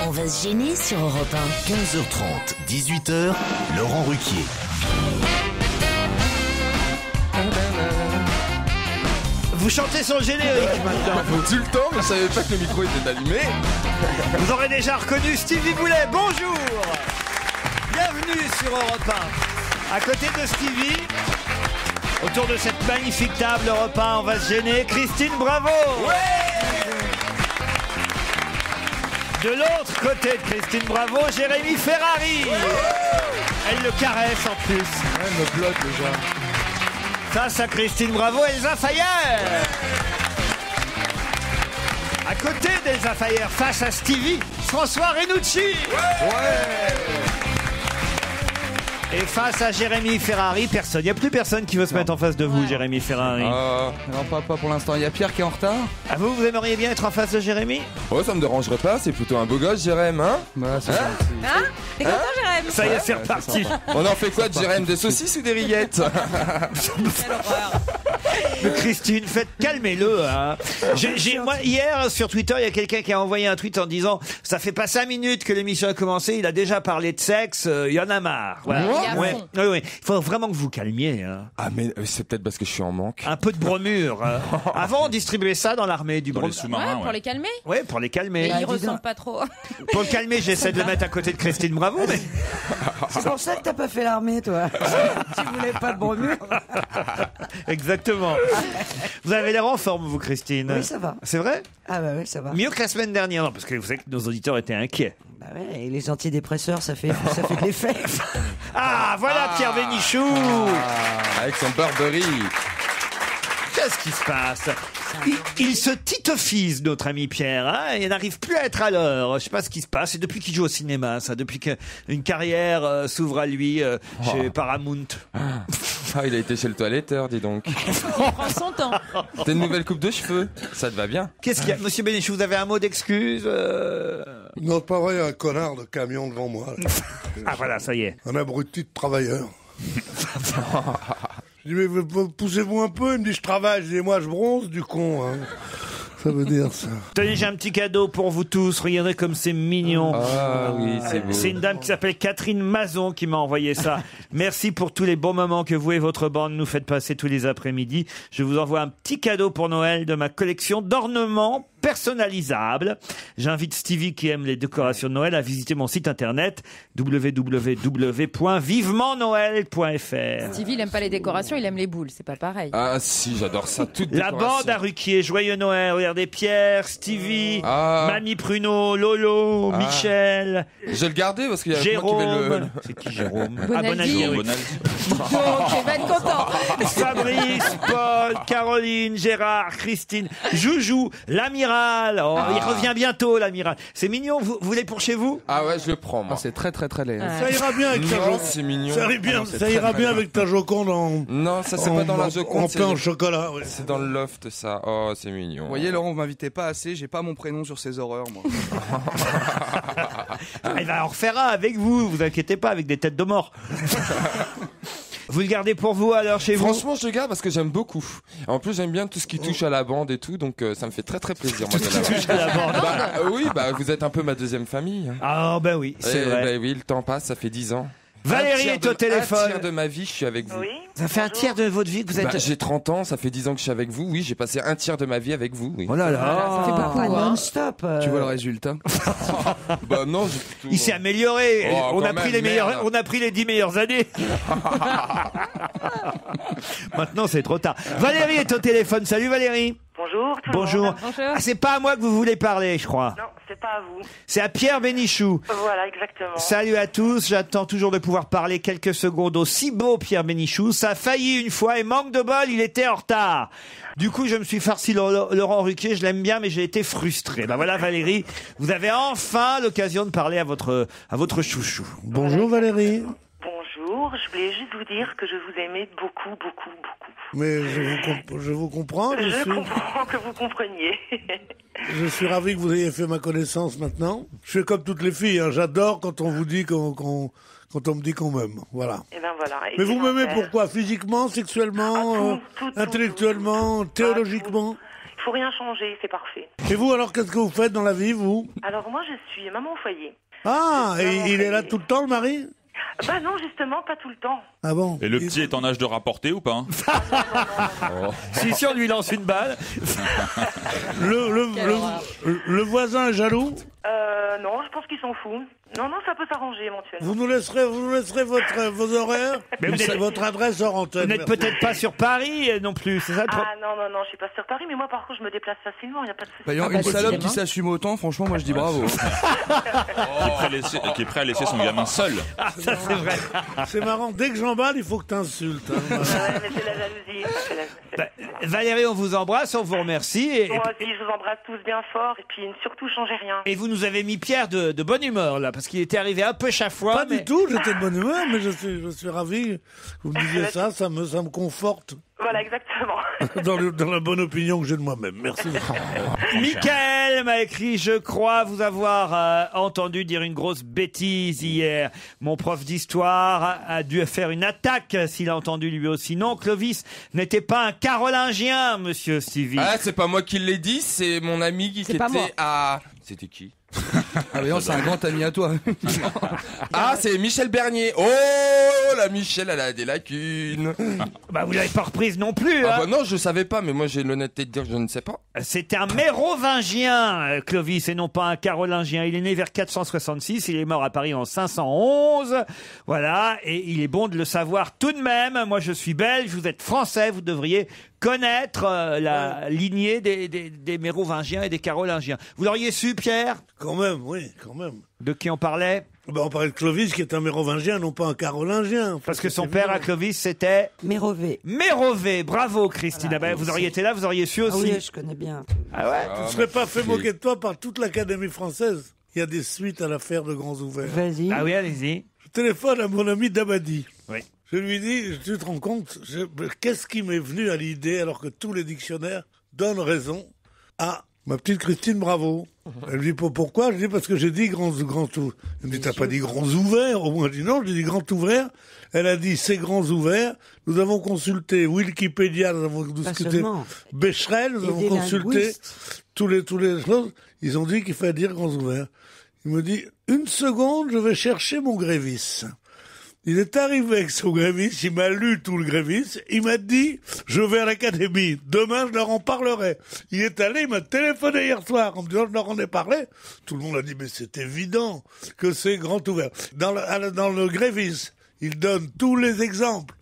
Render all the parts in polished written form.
On va se gêner sur Europe 1. 15h30, 18h, Laurent Ruquier. Vous chantez sur le générique maintenant. Faut-tu le temps, mais je savais pas que le micro était allumé. Vous aurez déjà reconnu Stevie Boulet. Bonjour. Bienvenue sur Europe 1. À côté de Stevie, autour de cette magnifique table Europe 1, on va se gêner. Christine Bravo. De l'autre côté de Christine Bravo, Jérémy Ferrari. Elle le caresse en plus. Elle me bloque déjà. Face à Christine Bravo, Elsa Fayer. À côté d'Elsa Fayer, face à Stevie, François Renucci. Et face à Jérémy Ferrari, personne. Il n'y a plus personne qui veut se mettre en face de vous, Jérémy Ferrari. Non, pas pour l'instant. Il y a Pierre qui est en retard. Ah, vous aimeriez bien être en face de Jérémy? Oh, ça me dérangerait pas. C'est plutôt un beau gosse, Jérém, hein? Bah, c'est gentil. Hein? T'es content, Jérém? Ça y est, c'est reparti. On en fait quoi de Jérém? Des saucisses ou des rillettes? Quelle horreur. Mais Christine, calmez-le. Hein. Moi, hier, sur Twitter, il y a quelqu'un qui a envoyé un tweet en disant « Ça fait pas 5 minutes que l'émission a commencé, il a déjà parlé de sexe, il y en a marre. » Voilà. Oui. Il faut vraiment que vous calmiez. Hein. Ah, mais c'est peut-être parce que je suis en manque. Un peu de bromure. Hein. Avant, on distribuait ça dans l'armée du bromure. Ouais, pour les calmer. Oui, pour les calmer. Mais ils ressemblent pas trop. Pour le calmer, j'essaie de le mettre à côté de Christine Bravo. Mais... C'est pour ça que t'as pas fait l'armée, toi. Tu voulais pas de bromure. Exactement. Vous avez l'air en forme, vous, Christine. Oui, ça va. C'est vrai? Ah bah oui, ça va. Mieux que la semaine dernière, non, parce que vous savez que nos auditeurs étaient inquiets. Bah ouais, et les antidépresseurs, ça fait de l'effet. Ah, voilà Pierre Bénichou. Avec son Burberry. Qu'est-ce qui se passe? Il se titofise, notre ami Pierre. Hein, il n'arrive plus à être à l'heure. Je sais pas ce qui se passe. C'est depuis qu'il joue au cinéma, ça. Depuis qu'une carrière s'ouvre à lui chez Paramount. Ah, il a été chez le toiletteur, dis donc. Il prend son temps. T'as une nouvelle coupe de cheveux? Ça te va bien? Qu'est-ce qu'il y a? Monsieur Bénichou, vous avez un mot d'excuse Non, pas vrai, un connard de camion devant moi. Ah voilà, ça y est. Un abruti de travailleur. Je dis, mais poussez-vous un peu. Il me dit, je travaille. Je dis, moi, je bronze, du con. Hein. Ça veut dire ça. Tenez, j'ai un petit cadeau pour vous tous. Regardez comme c'est mignon. Ah oui, c'est beau. C'est une dame qui s'appelle Catherine Mazon qui m'a envoyé ça. Merci pour tous les bons moments que vous et votre bande nous faites passer tous les après-midi. Je vous envoie un petit cadeau pour Noël de ma collection d'ornements personnalisables. J'invite Stevie qui aime les décorations de Noël à visiter mon site internet www.vivementnoël.fr. Stevie, il aime pas les décorations, il aime les boules. C'est pas pareil. Ah si, j'adore ça. Toute La décoration. bande à Ruquier, joyeux Noël. Regardez Pierre, Stevie, Mamie Pruneau, Lolo, Michel. Je vais le garder parce qu'il y a Jérôme. moi qui vais le... C'est qui Jérôme? Bonaldi. oui. Ok, va être content. Fabrice, Paul, Caroline, Gérard, Christine, Joujou, l'amiral. Oh, il revient bientôt, l'amiral. C'est mignon. Vous voulez pour chez vous? Ah ouais, je le prends, moi. C'est très laid. Ça ira bien avec ta Non, Joconde. c'est mignon. Ça ira bien avec ta Joconde en... Non, ça c'est pas dans la Joconde. En pain au chocolat. Oui. C'est dans le loft, ça. Oh, c'est mignon. Vous voyez, Laurent, vous m'invitez pas assez, j'ai pas mon prénom sur ces horreurs, moi. Il va en refaire un avec vous. Vous inquiétez pas, avec des têtes de mort. Vous le gardez pour vous alors chez vous? Franchement, je le garde parce que j'aime beaucoup. En plus, j'aime bien tout ce qui touche à la bande et tout, donc ça me fait très très plaisir. Moi, touche à la bande. Oui, vous êtes un peu ma deuxième famille. Ah ben oui, c'est vrai. Oui, le temps passe, ça fait 10 ans. Valérie est au téléphone. Un tiers de ma vie, je suis avec vous. Oui. Ça fait un tiers de votre vie que vous êtes... J'ai 30 ans, ça fait 10 ans que je suis avec vous. Oui, j'ai passé un tiers de ma vie avec vous. Oui. Oh là là. Ça fait beaucoup, hein. Non-stop. Tu vois le résultat? Bah non, j'ai plutôt... Il s'est amélioré. Oh, on a quand pris même, les merde. meilleurs, on a pris les 10 meilleures années. Maintenant, c'est trop tard. Valérie est au téléphone. Salut Valérie. Bonjour. tout le Bonjour. monde. Bonjour. Ah, c'est pas à moi que vous voulez parler, je crois. Non, c'est pas à vous. C'est à Pierre Bénichou. Voilà, exactement. Salut à tous. J'attends toujours de pouvoir parler quelques secondes au si beau Pierre Bénichou. Ça a failli une fois et manque de bol, il était en retard. Du coup, je me suis farci Laurent Ruquier. Je l'aime bien, mais j'ai été frustré. Ben voilà, Valérie, vous avez enfin l'occasion de parler à votre chouchou. Bonjour Valérie. Bonjour. Je voulais juste vous dire que je vous aimais beaucoup, beaucoup, beaucoup. Mais je vous comprends. Je comprends que vous compreniez. Je suis ravi que vous ayez fait ma connaissance maintenant. Je suis comme toutes les filles. Hein. J'adore quand on vous dit quand on me dit qu'on m'aime. Voilà. Et ben voilà. Mais vous m'aimez pourquoi? Physiquement, sexuellement, tout, intellectuellement, théologiquement? Il faut rien changer, c'est parfait. Et vous, alors, qu'est-ce que vous faites dans la vie, vous? Alors moi, je suis maman au foyer. Ah, Maman et au il est là foyer. tout le temps, le mari? Bah non, justement, pas tout le temps. Ah bon? Et le petit est en âge de rapporter ou pas hein? Si on lui lance une balle. Le voisin est jaloux? Non, je pense qu'ils s'en foutent. Non, ça peut s'arranger éventuellement. Vous nous laisserez vos horaires? Mais vous êtes- votre adresse hors Vous antenne. n'êtes merci. peut-être pas sur Paris non plus, c'est ça le problème? Ah non, je suis pas sur Paris, mais moi par contre je me déplace facilement, il n'y a pas de souci. Bah, une salope qui s'assume autant, franchement, moi je dis bravo. Qui est prêt à laisser son gamin seul. Ah, ça c'est vrai. C'est marrant, dès que j'emballe, il faut que t'insultes. Hein. Ouais, mais c'est la jalousie. Valérie, on vous embrasse, on vous remercie. Moi aussi, je vous embrasse tous bien fort, et puis surtout, changez rien. Et vous nous avez mis Pierre de bonne humeur, là, parce qu'il était arrivé un peu chafouin. Pas du tout, j'étais de bonne humeur, mais je suis ravi que vous me disiez ça, ça me conforte Voilà, exactement. dans la bonne opinion que j'ai de moi-même. Merci. Michael m'a écrit: je crois vous avoir entendu dire une grosse bêtise hier. Mon prof d'histoire a dû faire une attaque s'il a entendu lui aussi. Non, Clovis n'était pas un carolingien, monsieur Stevie. Ah, c'est pas moi qui l'ai dit, c'est mon ami qui pas moi. était à... C'était qui? Ah mais non, c'est un grand ami à toi. Ah, c'est Michel Bernier. Oh, la Michel, elle a des lacunes. Bah, vous l'avez pas reprise non plus, Ah hein. bah non, je savais pas, mais moi j'ai l'honnêteté de dire que je ne sais pas. C'est un mérovingien, Clovis, et non pas un carolingien. Il est né vers 466, il est mort à Paris en 511. Voilà, et il est bon de le savoir tout de même. Moi, je suis belge, vous êtes français, vous devriez connaître la lignée des mérovingiens et des carolingiens. Vous l'auriez su, Pierre? Quand même, oui, quand même. De qui on parlait? Ben, on parlait de Clovis, qui est un mérovingien, non pas un carolingien. Parce que son père à Clovis, c'était Mérové. Mérové. Bravo, Christine. Ah ben, vous auriez été là, vous auriez su Ah aussi. oui, je connais bien. Ah ouais? Tu ne serais pas fait moquer de toi par toute l'Académie française. Il y a des suites à l'affaire de Grands Ouverts. Vas-y. Ah oui, allez-y. Je téléphone à mon ami Dabadi. Oui. Je lui dis, tu te rends compte, qu'est-ce qui m'est venu à l'idée alors que tous les dictionnaires donnent raison à ma petite Christine Bravo. Elle me dit pourquoi? Je dis parce que j'ai dit grand ouvert. Elle me dit t'as pas dit grands ouverts? Au moins je dis non, j'ai dit grand ouvert. Elle a dit c'est grands ouverts. Nous avons consulté Wikipédia, nous avons discuté seulement. Becherel, nous Et avons des consulté linguistes. tous les choses. Ils ont dit qu'il fallait dire grands ouverts. Il me dit une seconde, je vais chercher mon grévis. Il est arrivé avec son grévis, il m'a lu tout le grévis, il m'a dit, je vais à l'académie, demain je leur en parlerai. Il est allé, il m'a téléphoné hier soir en me disant, je leur en ai parlé. Tout le monde a dit, mais c'est évident que c'est grand ouvert. Dans le grévis, il donne tous les exemples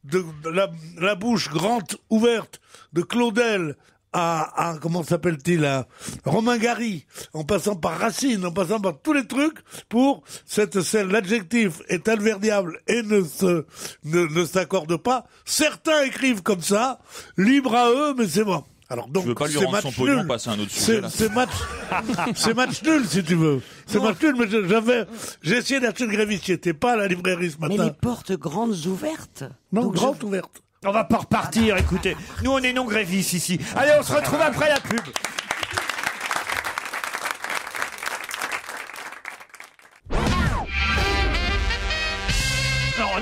de la bouche grande ouverte de Claudel à comment s'appelle-t-il, à Romain Gary, en passant par Racine, en passant par tous les trucs pour l'adjectif est adverbial et ne s'accorde pas. Certains écrivent comme ça, libre à eux, mais c'est bon. Alors donc, Je veux pas lui c'est rendre son match pognon, nul. passer à un autre sujet, là. C'est match nul, si tu veux. C'est match nul, mais j'ai essayé d'acheter le grévis, qui n'était pas à la librairie ce matin. Mais les portes grandes ouvertes. Non, Donc grande ouverte. On va pas repartir, écoutez. Nous, on est non grévistes ici. Allez, on se retrouve après la pub.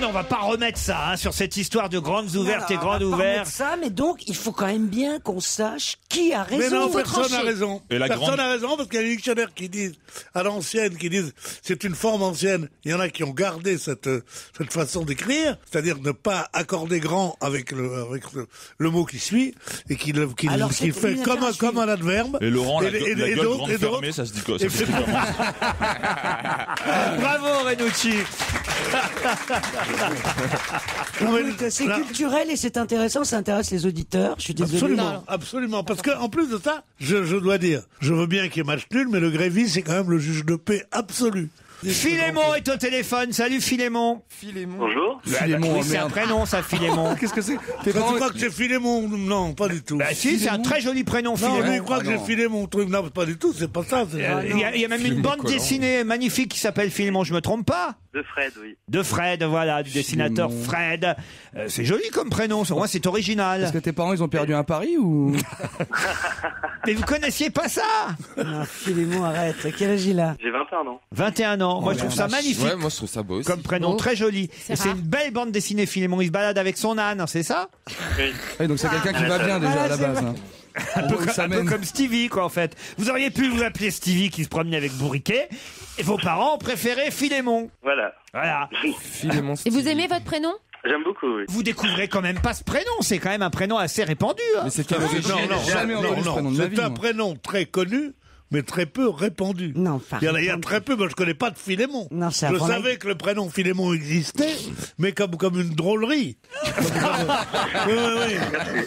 Non, on va pas remettre ça hein, sur cette histoire de grandes ouvertes et grandes ouvertes. Ça, mais donc, il faut quand même bien qu'on sache qui a raison. Mais non, Il faut personne n'a trancher. raison. Et la Personne grande- n'a raison parce qu'il y a des dictionnaires qui disent, à l'ancienne, qui disent, c'est une forme ancienne. Il y en a qui ont gardé cette façon d'écrire, c'est-à-dire ne pas accorder grand avec le mot qui suit, et qui Alors, c'est fait une comme un adverbe. Et Laurent, la Et gueule d'autres- grande et d'autres- fermée, ça se dit quoi? et Ça se dit comment? Bravo, Renucci. Non, mais Écoute, c'est là- culturel et c'est intéressant, ça intéresse les auditeurs. Je suis désolé. Absolument, absolument. Parce que en plus de ça, je dois dire, je veux bien qu'il y ait match nul, mais le Grévis, c'est quand même le juge de paix absolu. Philémon est au téléphone. Salut, Philémon. Philémon. Bonjour. Philémon, Oui, oh c'est un merde. prénom, ça, Philémon. Qu'est-ce que c'est? Tu crois que c'est Philémon? Non, pas du tout. Bah si, c'est un très joli prénom, Non, Philémon. lui, il croit que j'ai filé mon truc. Non, pas du tout, c'est pas ça. Il y a même une bande dessinée magnifique qui s'appelle Philémon, je me trompe pas? De Fred, oui. De Fred, voilà, du dessinateur Fred. C'est joli comme prénom, moi c'est original. Est-ce que tes parents, ils ont perdu un pari ou? Mais vous connaissiez pas ça? Non, Philémon, arrête. Quel âge il a? J'ai 21 ans. 21 ans, moi je trouve ça magnifique. Ouais, moi je trouve ça beau aussi. Comme prénom, très joli. C'est Et c'est rare. une belle bande dessinée, Philémon. Il se balade avec son âne, c'est ça? Oui. Oui, donc c'est quelqu'un qui va bien déjà à la base. hein. Un peu comme Stevie, quoi, en fait. Vous auriez pu vous appeler Stevie qui se promenait avec Bourriquet, et vos parents ont préféré Philémon. Voilà. Philémon. Et vous aimez votre prénom? J'aime beaucoup, oui. Vous découvrez quand même pas ce prénom, c'est quand même un prénom assez répandu. Hein. Mais c'est Non, c'est un prénom très connu, mais très peu répandu. Non, il y en a très peu, mais je connais pas de Philémon. Non, c'est je avant savais que le prénom Philémon existait, mais comme une drôlerie.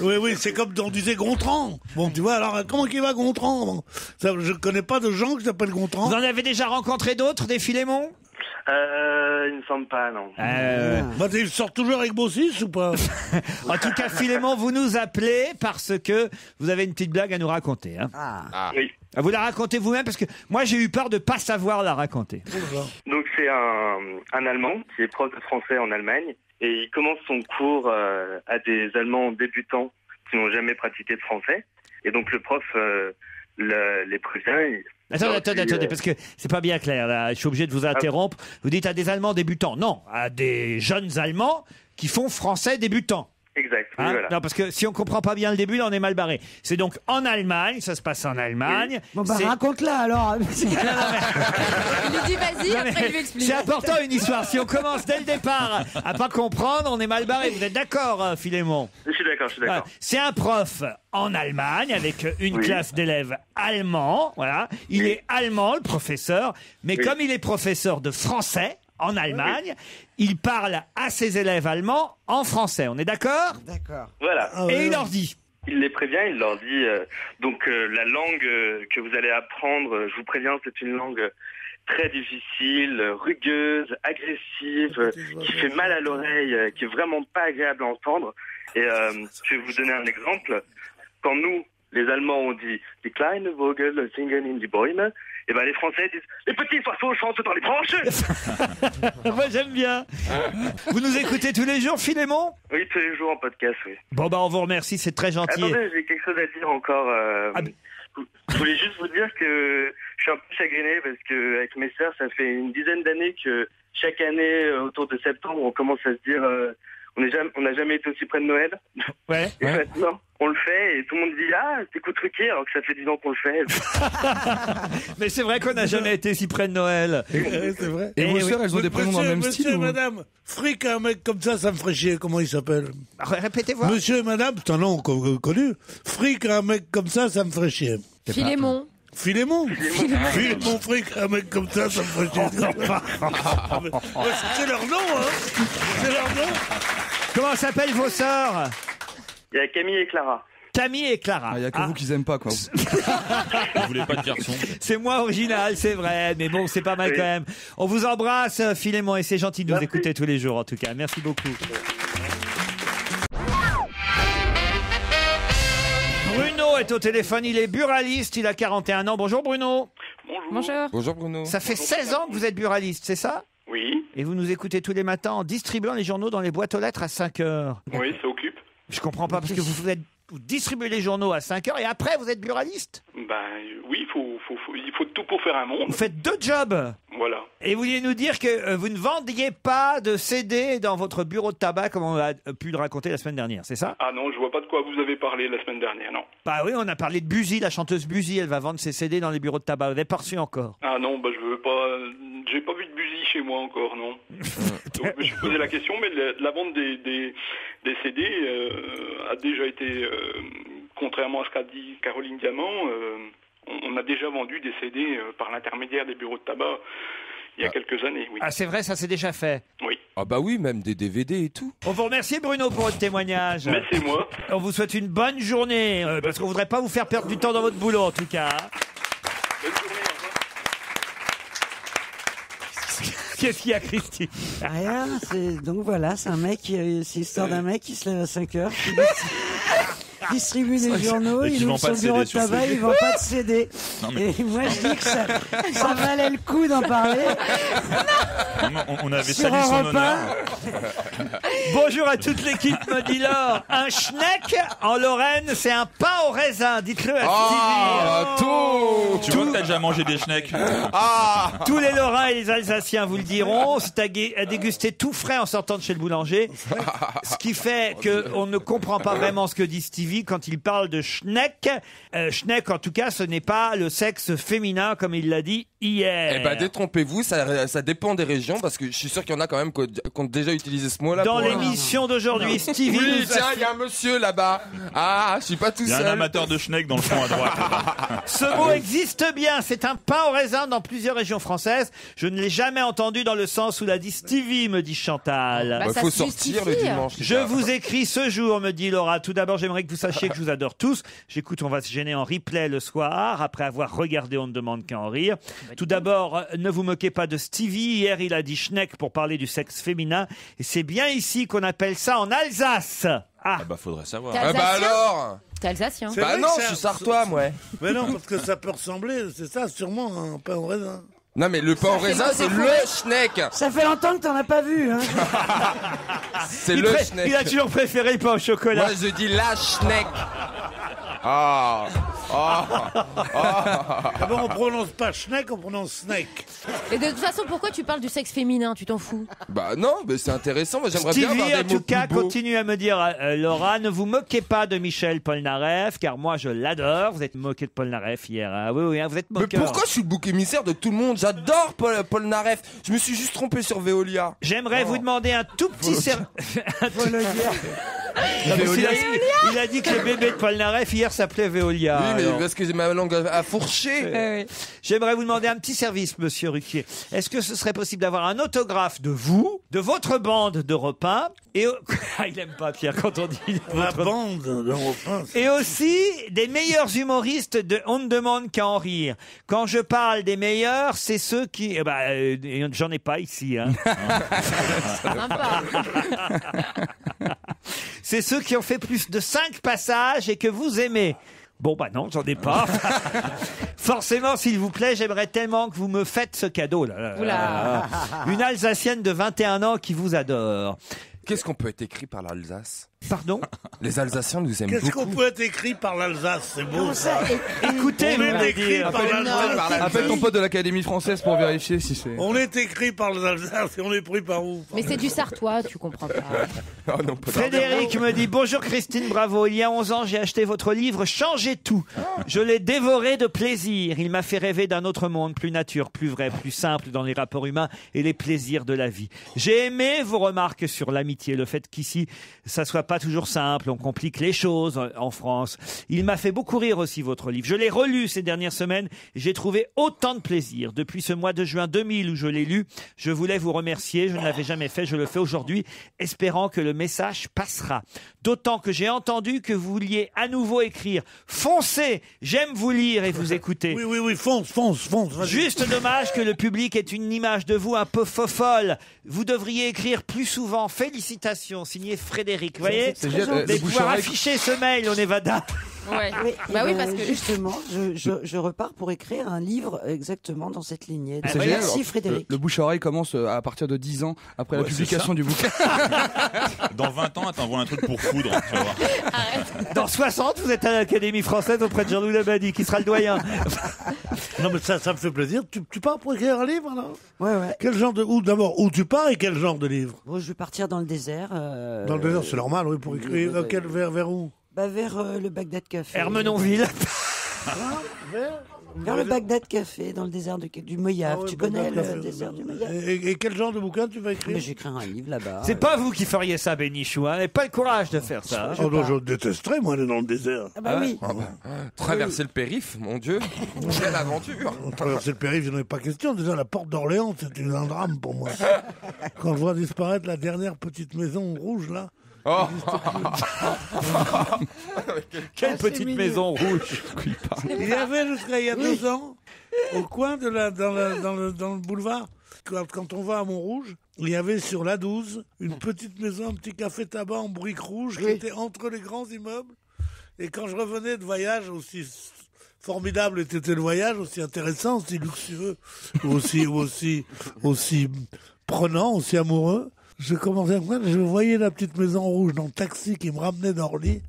Oui, c'est comme on disait Gontran. Bon, tu vois, alors comment qu'il va Gontran? Bon, je connais pas de gens qui s'appellent Gontran. Vous en avez déjà rencontré d'autres, des Philémons? Il me semble pas, non. Il sort toujours avec Bossis ou pas? En tout cas, Philémon, vous nous appelez parce que vous avez une petite blague à nous raconter. Hein. Oui. Vous la racontez vous-même parce que moi j'ai eu peur de pas savoir la raconter. Donc c'est un Allemand qui est prof de français en Allemagne et il commence son cours à des Allemands débutants qui n'ont jamais pratiqué de français. Et donc le prof les prévient. Attendez, parce que c'est pas bien clair, là. Je suis obligé de vous interrompre. Vous dites à des Allemands débutants. Non, à des jeunes Allemands qui font français débutants. Exact, oui, Hein? voilà. Non, parce que si on comprend pas bien le début, là, on est mal barré. C'est donc en Allemagne, ça se passe en Allemagne. Bon, bah, C'est- raconte-la alors. Il lui dit vas-y, Non, mais après il lui explique. c'est important une histoire. Si on commence dès le départ à pas comprendre, on est mal barré. Vous êtes d'accord, Philémon? Je suis d'accord. Voilà. C'est un prof en Allemagne avec une classe d'élèves allemands. Voilà. Il est allemand, le professeur, mais comme il est professeur de français en Allemagne, il parle à ses élèves allemands en français. On est d'accord? D'accord. Voilà. Et il leur dit. Il les prévient, il leur dit la langue que vous allez apprendre, je vous préviens, c'est une langue très difficile, rugueuse, agressive, qui fait mal à l'oreille, qui est vraiment pas agréable à entendre. Et je vais vous donner un exemple. Quand nous, les Allemands, on dit « Die kleine Vogel singen in die Bäume », et ben les Français disent « Les petits oiseaux chantent dans les branches ». Moi j'aime bien. Vous nous écoutez tous les jours, Philémon? Oui, tous les jours en podcast, oui. Bon bah on vous remercie, c'est très gentil. Attendez, j'ai quelque chose à dire encore. Je voulais juste vous dire que je suis un peu chagriné parce que avec mes sœurs, ça fait une dizaine d'années que chaque année, autour de septembre, on commence à se dire on n'a jamais été aussi près de Noël. Ouais. Et maintenant, on le fait et tout le monde dit ah, t'écoutes Ruquier alors que ça fait 10 ans qu'on le fait. Mais c'est vrai qu'on n'a jamais été si près de Noël. C'est vrai. Et vos sœurs, elles ont des prénoms dans le même style Monsieur et ou... madame, fric, un mec comme ça me ferait chier. Comment il s'appelle? Répétez-moi. Monsieur et madame, c'est un nom connu. Fric, un mec comme ça me ferait chier. Philémon. Philémon. Philémon, fric, un mec comme ça me ferait chier. C'est leur nom, hein. C'est leur nom. Comment s'appellent vos sœurs? Il y a Camille et Clara. Camille et Clara. Il y a que vous qui aiment pas, quoi. Vous voulez pas de garçon? C'est moins original, c'est vrai, mais bon, c'est pas mal quand même. On vous embrasse, Philémon, et c'est gentil de nous écouter tous les jours, en tout cas. Merci beaucoup. Bruno est au téléphone, il est buraliste, il a 41 ans. Bonjour Bruno. Bonjour. Bonjour Bruno. Ça fait 16 ans que vous êtes buraliste, c'est ça? Oui. Et vous nous écoutez tous les matins en distribuant les journaux dans les boîtes aux lettres à 5 heures. Oui, ça occupe. Je comprends pas, parce que vous distribuez les journaux à 5 heures et après vous êtes buraliste. Oui, il faut tout pour faire un monde. Vous faites 2 jobs. Voilà. Et vous vouliez nous dire que vous ne vendiez pas de CD dans votre bureau de tabac comme on a pu le raconter la semaine dernière, c'est ça? Ah non, je vois pas de quoi vous avez parlé la semaine dernière, non. Bah oui, on a parlé de Buzy, la chanteuse Buzy, elle va vendre ses CD dans les bureaux de tabac. Vous n'avez pas reçu encore? Ah non, je veux pas. J'ai pas vu de Buzy chez moi encore, non. Donc je me suis posé la question, mais la vente des CD a déjà été, contrairement à ce qu'a dit Caroline Diamant, on a déjà vendu des CD par l'intermédiaire des bureaux de tabac il y a quelques années, oui. Ah c'est vrai, ça c'est déjà fait? Oui. Ah bah oui, même des DVD et tout. On vous remercie Bruno pour votre témoignage. Mais c'est moi. On vous souhaite une bonne journée, parce qu'on voudrait pas vous faire perdre du temps dans votre boulot en tout cas. Bonne journée, au revoir. Qu'est-ce qu'il y a, Christine? Rien, donc voilà, c'est l'histoire d'un mec qui se lève à 5 heures, qui distribue des journaux, Et qui il vend ouvre pas son de bureau de CD sur tabac, il vend pas de CD. Non, mais- Et moi je dis que ça valait le coup d'en parler. On avait Sur salué son Europe 1. honneur. Bonjour à toute l'équipe, me dit Laure. Un schneck, en Lorraine, c'est un pain au raisin. Dites-le à Stevie. Tu vois que t'as déjà mangé des schnecks. Tous les Lorrains et les Alsaciens vous le diront. C'est à déguster tout frais en sortant de chez le boulanger. Ce qui fait qu'on ne comprend pas vraiment ce que dit Stevie quand il parle de schneck. Schneck, en tout cas, ce n'est pas le sexe féminin, comme il l'a dit hier. Eh ben, détrompez-vous, ça dépend des régions, parce que je suis sûr qu'il y en a quand même qui ont déjà utilisé ce mot-là. Dans l'émission d'aujourd'hui, Stevie Oui, nous a tiens, il y a un monsieur là-bas. Ah, je suis pas tout Il y a seul. un amateur de schneck dans le fond à droite. Ce mot existe bien, c'est un pain au raisin dans plusieurs régions françaises. Je ne l'ai jamais entendu dans le sens où l'a dit Stevie, me dit Chantal. Bah, ça faut se sortir justifie. le dimanche. Je vous écris ce jour, me dit Laura. Tout d'abord, j'aimerais que vous sachiez que je vous adore tous. J'écoute, on va se gêner en replay le soir, après avoir regardé On ne demande qu'à en rire. Tout d'abord, ne vous moquez pas de Stevie. Hier, il a dit schneck pour parler du sexe féminin. Et c'est bien ici qu'on appelle ça en Alsace. Ah, Bah, faudrait savoir. T'es Ah bah alsacien alors T'es alsacien. C'est Bah vrai non, que je suis sartois, moi. Mais non, parce que ça peut ressembler, c'est ça, sûrement, un pain au raisin. Non, mais le pain au raisin, c'est le schneck. Ça fait longtemps que t'en as pas vu, hein. C'est le schneck. il a toujours préféré le pain au chocolat. Moi, je dis la schneck. Ah. Ah bon, on prononce pas schneck, on prononce snake. Et de toute façon, pourquoi tu parles du sexe féminin? Tu t'en fous? Bah non, mais c'est intéressant. Moi, j'aimerais bien avoir Stevie, des en mots tout cas, plus beaux. continue à me dire, Laura, ne vous moquez pas de Michel Polnareff, car moi, je l'adore. Vous êtes moqué de Polnareff hier. Ah, oui, hein, vous êtes Mais moqueur. pourquoi je suis le bouc émissaire de tout le monde? J'adore Paul Naref. Je me suis juste trompé sur Veolia. J'aimerais vous demander un tout petit service. Il a dit que le bébé de Polnareff hier s'appelait Veolia. Oui, mais Alors, parce que j'ai ma langue à fourcher. j'aimerais vous demander un petit service, monsieur Ruquier. Est-ce que ce serait possible d'avoir un autographe de vous, de votre bande de repas, et il aime pas Pierre quand on dit La votre bande de repas. et aussi des meilleurs humoristes de On ne demande qu'à en rire. Quand je parle des meilleurs, c'est ceux qui... j'en ai pas ici. Hein. Sympa. C'est ceux qui ont fait plus de 5 passages et que vous aimez. Bon, bah non, j'en ai pas. Forcément, s'il vous plaît, j'aimerais tellement que vous me faites ce cadeau. Oula. Une Alsacienne de 21 ans qui vous adore. Qu'est-ce qu'on peut être écrit par l'Alsace? Pardon? Les Alsaciens nous aiment Qu'est-ce beaucoup. qu'on peut être écrit par l'Alsace? C'est beau, ça. Écoutez, On est vous me écrit dire. par l'Alsace. Appelle ton pote de l'Académie française pour vérifier si c'est. On est écrit par l'Alsace et on est pris par où? Mais c'est du sartois, tu comprends pas. Oh non, pas Frédéric me dit bonjour Christine Bravo. Il y a 11 ans, j'ai acheté votre livre Changez tout. Je l'ai dévoré de plaisir. Il m'a fait rêver d'un autre monde, plus nature, plus vrai, plus simple dans les rapports humains et les plaisirs de la vie. J'ai aimé vos remarques sur l'amitié, le fait qu'ici, ça soit pas toujours simple, on complique les choses en France. Il m'a fait beaucoup rire aussi votre livre. Je l'ai relu ces dernières semaines et j'ai trouvé autant de plaisir. Depuis ce mois de juin 2000 où je l'ai lu, je voulais vous remercier. Je ne l'avais jamais fait, je le fais aujourd'hui, espérant que le message passera. D'autant que j'ai entendu que vous vouliez à nouveau écrire « Foncez, j'aime vous lire et vous écouter ». Oui, fonce. Vas-y. Juste dommage que le public ait une image de vous un peu folle. Vous devriez écrire plus souvent. Félicitations, signé Frédéric. Vous voyez, C'est génial, mais le pouvoir bouche-oreille. afficher ce mail, on est Nevada. Ouais. Oui, Bah oui, parce que justement, je repars pour écrire un livre exactement dans cette lignée. C'est génial. Merci Frédéric. Le bouche à oreille commence à partir de 10 ans après la Ouais, c'est publication du bouquin. Dans 20 ans, t'envoies un truc pour foudre. Tu vas voir. Dans 60, vous êtes à l'Académie française auprès de Jean-Louis Labadie, qui sera le doyen. Non, mais ça me fait plaisir. Tu pars pour écrire un livre, alors? Ouais. Quel genre de... Où tu pars et quel genre de livre? Bon, je vais partir dans le désert. Dans le désert, c'est normal, oui, pour écrire. Vers où? Vers le Bagdad Café. Hermenonville. Vers le Bagdad Café, dans le désert du Moyave. Ah ouais, tu connais Bagdad Café. le désert du Moyave? Et quel genre de bouquin tu vas écrire? Mais j'écris un livre là-bas. C'est pas vous qui feriez ça, Bénichou. Hein. N'avez pas le courage de faire ça. Oh non, je détesterais, moi, aller dans le désert. Ah bah oui. Traverser le périph', mon Dieu. Quelle aventure. Traverser le périph', il n'y en avait pas question. Déjà, la porte d'Orléans, c'était un drame pour moi. Quand je vois disparaître la dernière petite maison rouge, là. Oh. Quelle petite maison rouge. Il y avait jusqu'à il y a 2 ans, au coin de dans le boulevard, quand on va à Montrouge, il y avait sur l'A12 une petite maison, un petit café tabac en briques rouges qui était entre les grands immeubles. Et quand je revenais de voyage, aussi formidable était le voyage, aussi intéressant, aussi luxueux, aussi prenant, aussi amoureux, je commençais à me prendre, je voyais la petite maison rouge dans le taxi qui me ramenait d'Orly,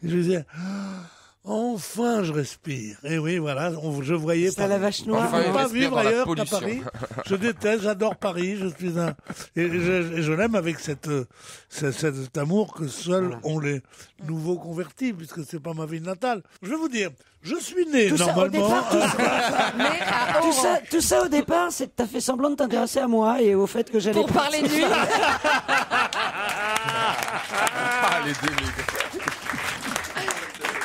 et je disais, enfin je respire. Et oui, voilà, je voyais C'est à la Vache Noire. Je ne peux pas respire vivre dans la ailleurs qu'à pollution. Paris. Je déteste, j'adore Paris, je suis un... Et je l'aime avec cet amour que seuls ont les nouveaux convertis, puisque c'est pas ma ville natale. Je vais vous dire, je suis né Tout ça, au normalement... départ, tout ça au départ, c'est que t'as fait semblant de t'intéresser à moi et au fait que j'allais... Pour parler de lui. Les dénigrés.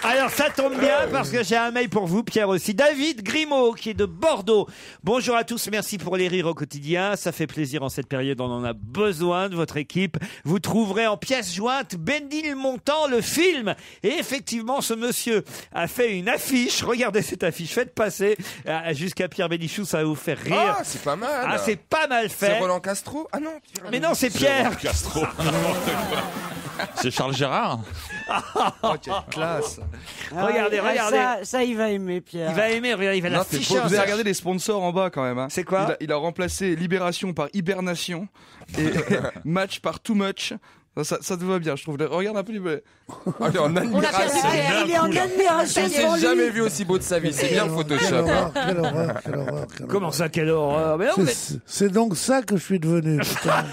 Alors ça tombe bien parce que j'ai un mail pour vous, Pierre aussi. David Grimaud qui est de Bordeaux. Bonjour à tous, merci pour les rires au quotidien. Ça fait plaisir en cette période, on en a besoin de votre équipe. Vous trouverez en pièce jointe Bénilmontant le film. Et effectivement, ce monsieur a fait une affiche. Regardez cette affiche, faites passer jusqu'à Pierre Bénichou, ça va vous faire rire. Ah, c'est pas mal. Ah, c'est pas mal fait. C'est Roland Castro. Ah non. Mais non, c'est Pierre. Castro. C'est Charles Gérard. Oh, quelle classe. Regardez, regardez. Ça, il va aimer, Pierre. Il va aimer, regardez, il va Non, c'est l'afficher. beau. Vous avez regardé les sponsors en bas quand même. Hein. C'est quoi? Il a remplacé Libération par Hibernation et Match par Too Much. Ça te va bien, je trouve. Regarde un peu. Ah, il est en admiration. Il est en admiration. Il s'est jamais vu aussi beau de sa vie. C'est bien le Photoshop. Quelle horreur. Comment ça, quelle horreur? Mais non, vous êtes... C'est donc ça que je suis devenu. putain.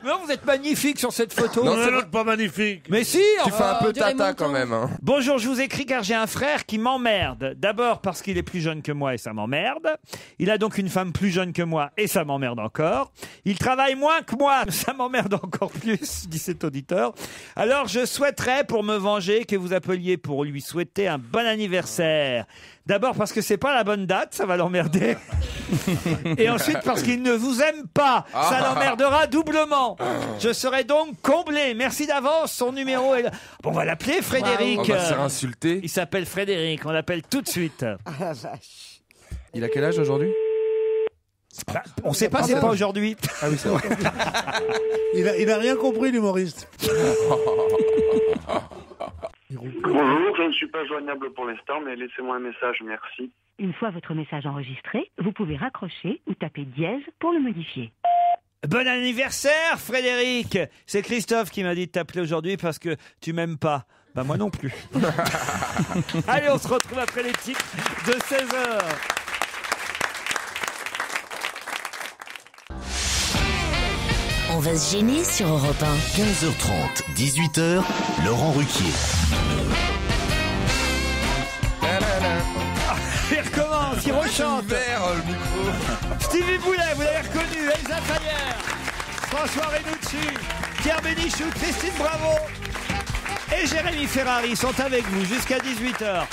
Mais non, vous êtes magnifique sur cette photo. Non, c'est pas magnifique. Mais si. Tu fais un peu dirait tata mon quand temps. même. Hein. Bonjour, je vous écris car j'ai un frère qui m'emmerde. D'abord parce qu'il est plus jeune que moi et ça m'emmerde. Il a donc une femme plus jeune que moi et ça m'emmerde encore. Il travaille moins que moi, ça m'emmerde encore plus, dit cet auditeur. Alors je souhaiterais, pour me venger, que vous appeliez pour lui souhaiter un bon anniversaire. D'abord parce que c'est pas la bonne date, ça va l'emmerder. Et ensuite parce qu'il ne vous aime pas, ça l'emmerdera doublement. Je serai donc comblé. Merci d'avance, son numéro est là. Bon, on va l'appeler Frédéric. On va se faire insulter. Il s'appelle Frédéric, on l'appelle tout de suite. Ah, la vache. Il a quel âge aujourd'hui? Bah, on sait pas, c'est pas aujourd'hui. Ah oui, c'est vrai. Il a rien compris, l'humoriste. Bonjour, je ne suis pas joignable pour l'instant, mais laissez-moi un message, merci. Une fois votre message enregistré, vous pouvez raccrocher ou taper dièse pour le modifier. Bon anniversaire, Frédéric. C'est Christophe qui m'a dit de t'appeler aujourd'hui parce que tu m'aimes pas. Bah moi non plus. Allez, on se retrouve après les titres de 16h. On va se gêner sur Europe 1. 15h30, 18h, Laurent Ruquier. Il recommence, il rechante. Le micro. Stevie Boulet, vous l'avez reconnu. Elsa Fayer, François Renucci, Pierre Bénichou, Christine Bravo et Jérémy Ferrari sont avec vous jusqu'à 18h.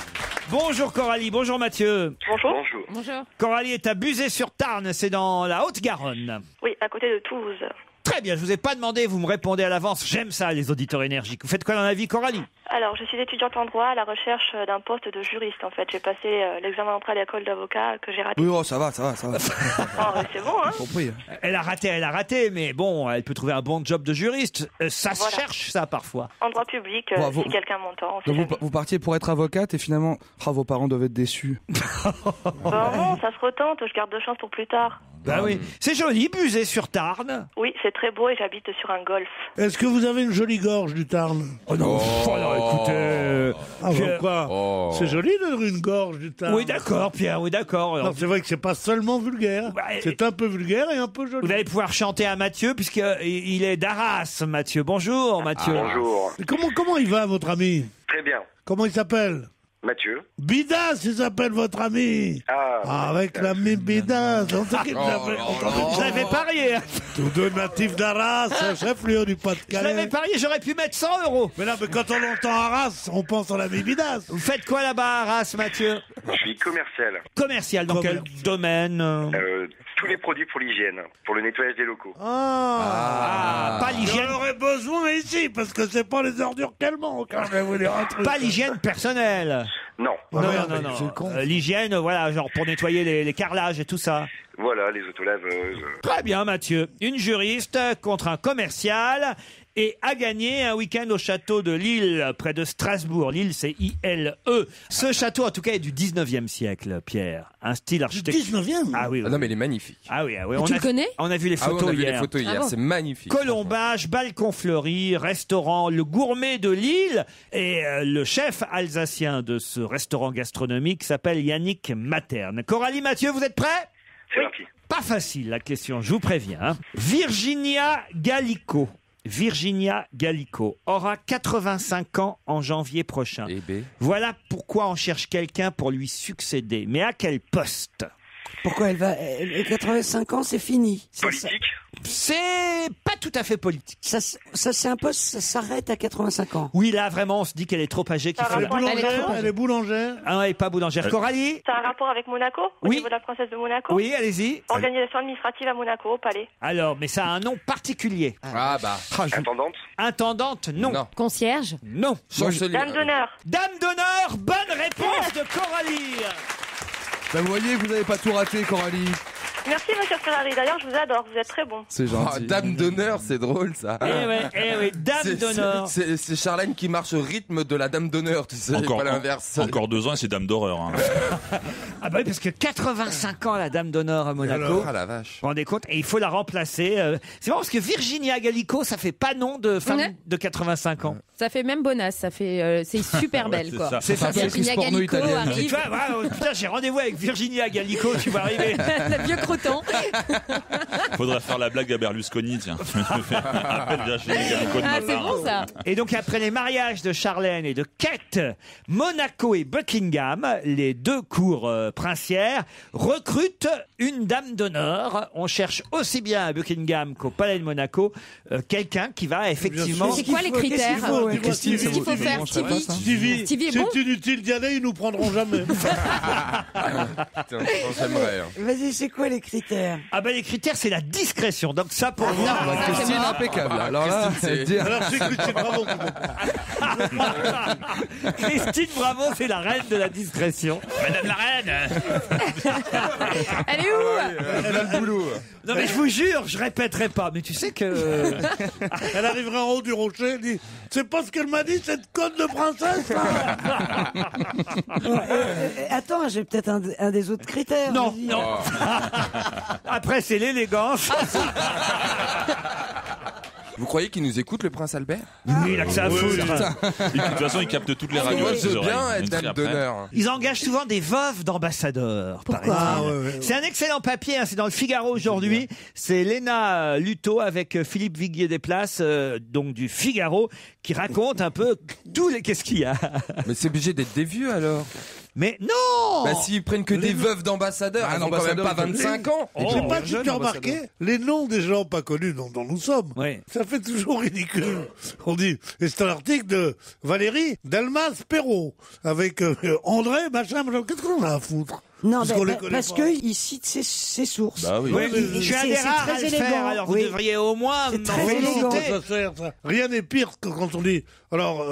Bonjour Coralie, bonjour Mathieu. Bonjour. Bonjour. Coralie est à Buzet-sur-Tarn, c'est dans la Haute-Garonne. Oui, à côté de Toulouse. Très bien, je vous ai pas demandé, vous me répondez à l'avance. J'aime ça, les auditeurs énergiques. Vous faites quoi dans la vie, Coralie? Alors, je suis étudiante en droit à la recherche d'un poste de juriste. En fait, j'ai passé l'examen d'entrée à l'école d'avocat que j'ai raté. Oui, oh, ça va. Oh, c'est bon, hein? Compris. Elle a raté, mais bon, elle peut trouver un bon job de juriste. Ça se Voilà. cherche, ça, parfois. En droit public, Bon, si quelqu'un m'entend. on sait Donc jamais. vous partiez pour être avocate et finalement, vos parents doivent être déçus. Bon, non, ça se retente, je garde de chance pour plus tard. Bah oui. C'est joli, Buzet-sur-Tarn. Oui, c'est très beau et j'habite sur un golf. Est-ce que vous avez une jolie gorge du Tarn? Oh non, alors écoutez... Ah, Pierre- pourquoi? C'est joli d'avoir une gorge du Tarn. Oui, d'accord, Pierre, oui, d'accord. Alors, Non, c'est vrai que c'est pas seulement vulgaire. Bah, C'est un peu vulgaire et un peu joli. vous allez pouvoir chanter à Mathieu, puisqu'il est d'Arras, Mathieu. Bonjour, Mathieu. Bonjour. Et comment il va, votre ami? Très bien. Comment il s'appelle? Mathieu. Bidas, il s'appelle votre ami. Avec l'ami Bidas. On sait qu'il s'appelle. Je l'avais parié. Tous deux natifs d'Arras, chef-lieu du Je l'avais Pas-de-Calais. parié, j'aurais pu mettre 100 €. Mais là, mais quand on entend Arras, on pense à l'ami Bidas. Vous faites quoi là-bas à Arras, Mathieu? Je suis commercial. Commercial, dans quel domaine? Tous les produits pour l'hygiène, pour le nettoyage des locaux. Pas l'hygiène. J'en aurais besoin ici, parce que c'est pas les ordures qu'elle manque. Hein, je vais vous dire un truc. Pas l'hygiène personnelle. Non. Non, merde, non, non. c'est con. L'hygiène, voilà, genre pour nettoyer les carrelages et tout ça. Voilà, les autolaveuses. Très bien, Mathieu. Une juriste contre un commercial. et a gagné un week-end au château de Lille, près de Strasbourg. Lille, c'est I-L-E. Ce château, en tout cas, est du 19e siècle, Pierre. Un style architectural. 19e? Ah oui. Ah non, mais il est magnifique. Ah oui. Tu le connais? On a vu les Ah oui, photos on a vu hier. les photos hier, Ah bon c'est magnifique. Colombage, balcon fleuri, restaurant Le Gourmet de Lille. Et le chef alsacien de ce restaurant gastronomique s'appelle Yannick Materne. Coralie, Mathieu, vous êtes prêts? C'est parti. Pas facile la question, je vous préviens. hein. Virginia Gallico aura 85 ans en janvier prochain. Eh ben. Voilà pourquoi on cherche quelqu'un pour lui succéder. Mais à quel poste? Pourquoi elle va 85 ans, c'est fini. Politique. C'est pas tout à fait politique. Ça c'est un poste, ça s'arrête à 85 ans. Oui, là, vraiment, on se dit qu'elle est trop âgée qu'il Ça faut va la... pas. Elle est boulangère. Ah ouais, pas boulangère. Coralie? Ça a un rapport avec Monaco? Au Oui. niveau de la princesse de Monaco? Oui, allez-y. Organisation administrative à Monaco, au palais. Alors, mais ça a un nom particulier. Ah bah. Intendante. Intendante, non. Non. Concierge? Non. Dame d'honneur. Dame d'honneur, bonne réponse de Coralie. Bah, vous voyez, vous n'avez pas tout raté, Coralie. Merci, monsieur Ferrari. D'ailleurs, je vous adore. Vous êtes très bon. C'est gentil. Dame d'honneur, c'est drôle ça. Eh oui, Dame d'honneur. C'est Charlène qui marche au rythme de la Dame d'honneur, tu sais, pas l'inverse. Encore 2 ans et c'est dame d'horreur. Hein. Ah bah oui, parce que 85 ans, la Dame d'honneur à Monaco. Ah la vache. Vous vous rendez compte? Et il faut la remplacer. C'est marrant parce que Virginia Gallico, ça fait pas nom de femme Ouais. de 85 ans. Ça fait même bonasse, ça fait, c'est super belle, c'est quoi. ça. C'est ça. Virginia porno Gallico italienne. Tu arrive, vois, ouais, putain, j'ai rendez-vous avec Virginia Gallico, tu vas arriver. le vieux croton. Faudrait faire la blague à Berlusconi, tiens. Appelle Virginie Gallico de Ah, ma c'est part. bon, ça. Et donc après les mariages de Charlène et de Kate, Monaco et Buckingham, les deux cours princières, recrutent une dame d'honneur. On cherche aussi bien à Buckingham qu'au Palais de Monaco quelqu'un qui va effectivement... C'est quoi les critères? Qu'est-ce Qu'est-ce qu'il faut faire, Stevie? Stevie, est bon? c'est inutile d'y aller, ils nous prendront jamais. J'aimerais. Vas-y, c'est quoi les critères? Ah ben les critères, c'est la discrétion. Donc ça pour moi... Ah, bah, ça, c'est Christine, mort. impeccable. Alors là, Christine, c'est- Alors c'est Christine Bravo qui comprend. Christine Bravo, c'est la reine de la discrétion. Madame la reine. Elle est où? Elle a le boulot. Non mais je vous jure, je répéterai pas. Mais tu sais que... Elle arrivera en haut du rocher, elle dit c'est pas ce qu'elle m'a dit, cette conne de princesse là. Attends, j'ai peut-être un des autres critères. Non, vas-y. non. Après, c'est l'élégance. Vous croyez qu'il nous écoute, le prince Albert? Oui, il a que ça à foutre. Et de toute façon, il capte toutes les radios. Moi, avec je ses veux oreilles. bien être Une dame après. d'honneur. Ils engagent souvent des veuves d'ambassadeurs. par exemple. Ah, ouais, ouais. C'est un excellent papier, hein, c'est dans le Figaro aujourd'hui. C'est Léna Luto avec Philippe Viguier-Desplaces, donc du Figaro, qui raconte un peu tous les... Qu'est-ce qu'il y a? Mais c'est obligé d'être des vieux alors. Mais non! Bah s'ils prennent que des veuves d'ambassadeurs, Bah, elles un ont quand même pas ambassadeur, 25 ans. Je sais pas si jeune tu as ambassadeur. remarqué, les noms des gens pas connus dont nous sommes, Oui. ça fait toujours ridicule. On dit, et c'est un article de Valérie Dalmas-Perrault, avec André, machin, qu'est-ce qu'on a à foutre? Non, Parce qu'on les bah, connaît parce pas. qu'il cite ses sources. Bah oui. Oui, je suis un des c'est rares très à le élégant, faire, alors vous oui. devriez au moins C'est m'en très élégant. féliciter. Ça sert, ça. Rien n'est pire que quand on dit, alors,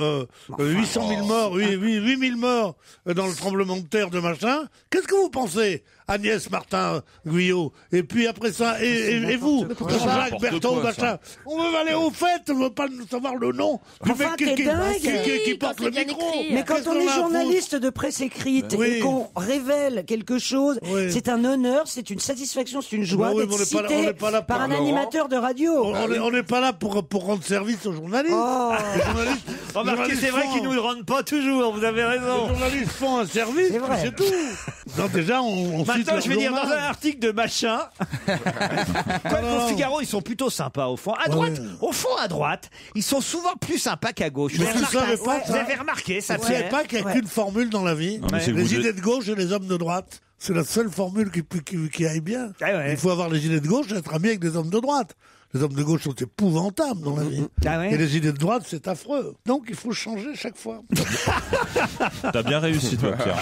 800 000 morts, 8 000 morts dans le tremblement de terre de machin. Qu'est-ce que vous pensez, Agnès Martin-Guyot? Et puis après ça, et vous, Jean-Jacques N'importe Bertrand, quoi, ça. machin. On veut aller au fait, on veut pas savoir le nom du Enfin, mec t'es dingue. qui Si, porte quand le c'est bien micro. écrit. Mais quand Qu'est-ce on qu'on est a à journaliste de presse écrite Oui. et qu'on révèle quelque chose, Oui. c'est un honneur, c'est une satisfaction, c'est une joie Bah oui, d'être mais on n'est cité pas là par un pour- animateur de radio. On n'est pas là pour rendre service aux journalistes. Oh. Les journalistes, Remarquez, c'est vrai qu'ils nous le rendent pas toujours, vous avez les raison. journalistes font un service, C'est vrai. c'est tout. Non, déjà, on cite Maintenant, leur je vais dire dans journal. un article de machin. Quoi Non, qu'au non. Figaro, ils sont plutôt sympas au fond. À droite, Ouais. au fond à droite, ils sont souvent plus sympas qu'à gauche. Mais Vous tu avez savais remarqué- pas vous ça avez remarqué ça, Vous savez Pierre pas qu'il n'y a Ouais. qu'une formule dans la vie, Non, mais c'est que les vous idées êtes- de gauche et les hommes de droite. C'est la seule formule qui aille bien. Ah ouais. Il faut avoir les idées de gauche et être ami avec des hommes de droite. Les hommes de gauche sont épouvantables dans la vie. Ah ouais. Et les idées de droite, c'est affreux. Donc il faut changer chaque fois. T'as bien réussi, toi, Pierre.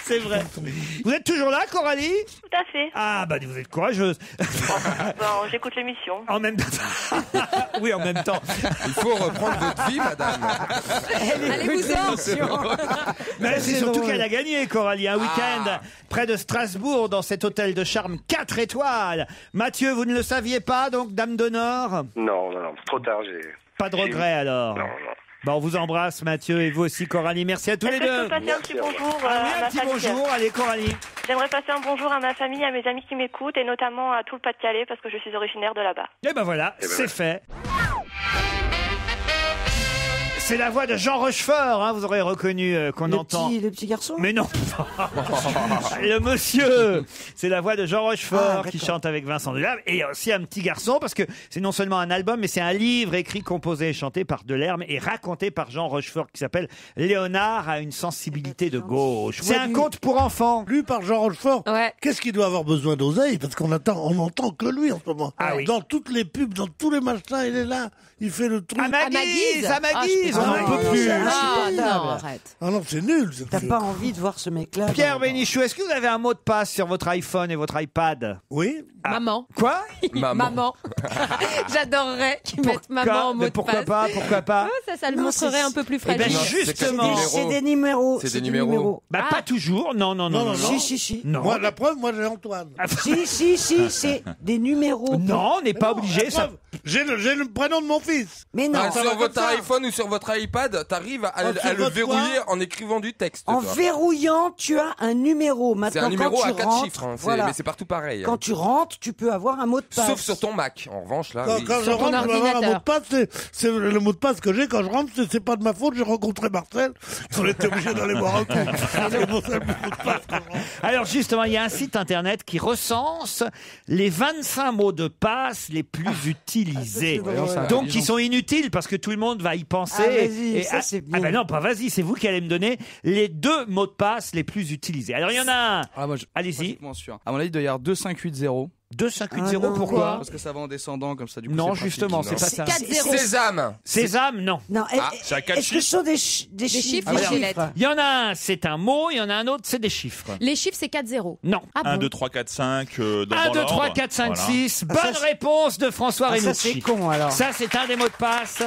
C'est vrai. Vous êtes toujours là, Coralie? Tout à fait. Ah, bah vous êtes courageuse. Bon, j'écoute l'émission. En même temps. Oui, en même temps. Il faut reprendre votre vie, madame. Allez-vous-en. Mais c'est surtout drôle. qu'elle a gagné, Coralie, un week-end près de Strasbourg, dans cet hôtel de charme 4 étoiles. Mathieu, vous ne le saviez pas, donc, dame d'honneur? Non, trop tard, Pas de regret, alors? Non. Bon, on vous embrasse, Mathieu, et vous aussi, Coralie. Merci à tous les Est-ce que je deux. peux passer un petit bonjour Ah oui, à un ma petit famille? bonjour. Allez, Coralie. J'aimerais passer un bonjour à ma famille, à mes amis qui m'écoutent, et notamment à tout le Pas-de-Calais, parce que je suis originaire de là-bas. Et ben voilà, c'est fait. C'est la voix de Jean Rochefort, hein, vous aurez reconnu qu'on entend. Le petit garçon. Mais non. Le monsieur. C'est la voix de Jean Rochefort Ah, qui d'accord. chante avec Vincent Delerme. Et il y a aussi un petit garçon, parce que c'est non seulement un album, mais c'est un livre écrit, composé et chanté par Delerme et raconté par Jean Rochefort qui s'appelle Léonard a une sensibilité de gauche. C'est un conte pour enfants. Lu par Jean Rochefort. Ouais. Qu'est-ce qu'il doit avoir besoin d'oseille? Parce on entend que lui en ce moment. Ah oui. Dans toutes les pubs, dans tous les machins, il est là. Il fait le truc. À ma guise, à ma Ah, guise, je on peux n'en pas. peut plus. Ah non, arrête. Ah non, c'est nul. T'as pas envie de voir ce mec-là? Pierre Bénichou, est-ce que vous avez un mot de passe sur votre iPhone et votre iPad? Oui. Maman. Quoi? Maman. J'adorerais qu'ils mettent maman en mot Mais de pourquoi passe. pas? Pourquoi pas? Ça le Non, montrerait c'est- un peu plus Eh ben, fragile. justement. C'est des numéros. C'est des numéros. Bah, pas toujours. Non, non, non. Non, non, Si. Non. Moi, la preuve, moi j'ai Antoine. Si, c'est des numéros. Non, on n'est pas obligé. La Ça... preuve, j'ai le prénom de mon fils. Mais non. Ah, ça va sur comme votre ça. iPhone ou sur votre iPad, t'arrives à Sur le votre verrouiller quoi en écrivant du texte. En toi. verrouillant, tu as un numéro. Maintenant, C'est un numéro quand à tu 4 rentres, chiffres, hein, voilà. mais c'est partout pareil. Quand tu rentres, tu peux avoir un mot de passe. Sauf sur ton Mac. En revanche, là, Quand, oui. quand je Sur ton rentre, je vais avoir un mot de ordinateur. passe. C'est le mot de passe que j'ai quand je rentre. C'est pas de ma faute. J'ai rencontré Marcel. On était obligé d'aller boire un coup. C'est mon seul mot de passe. quand je rentre. Alors justement, il y a un site internet qui recense les 25 mots de passe les plus utilisés. Voyons, c'est Donc, intelligent. qui sont inutiles parce que tout le monde va y penser. Ah, vas-y, ça, c'est bien. Ah ben non, pas vas-y, c'est vous qui allez me donner les 2 mots de passe les plus utilisés. Alors il y en a un. Ah, moi, Allez-y. pratiquement sûr. À mon avis, il doit y avoir 2580. 2580, Ah non, pourquoi? Parce que ça va en descendant comme ça. Du coup, Non, c'est pratique, justement, c'est non. pas ça. 4-0. Sésame. Sésame, non. Non, c'est à quatre est-ce que ce sont des chiffres? chiffres, des lettres. Il y en a un, c'est un mot, il y en a un autre, c'est des chiffres. Les chiffres, c'est 4-0. Non. Ah 1, bon 2, 3, 4, 5. 1, 2, 3, 4, 5, 6. Bonne Ah, ça, c'est- réponse de François Ah, ça, Renucci. c'est con, alors. Ça, c'est un des mots de passe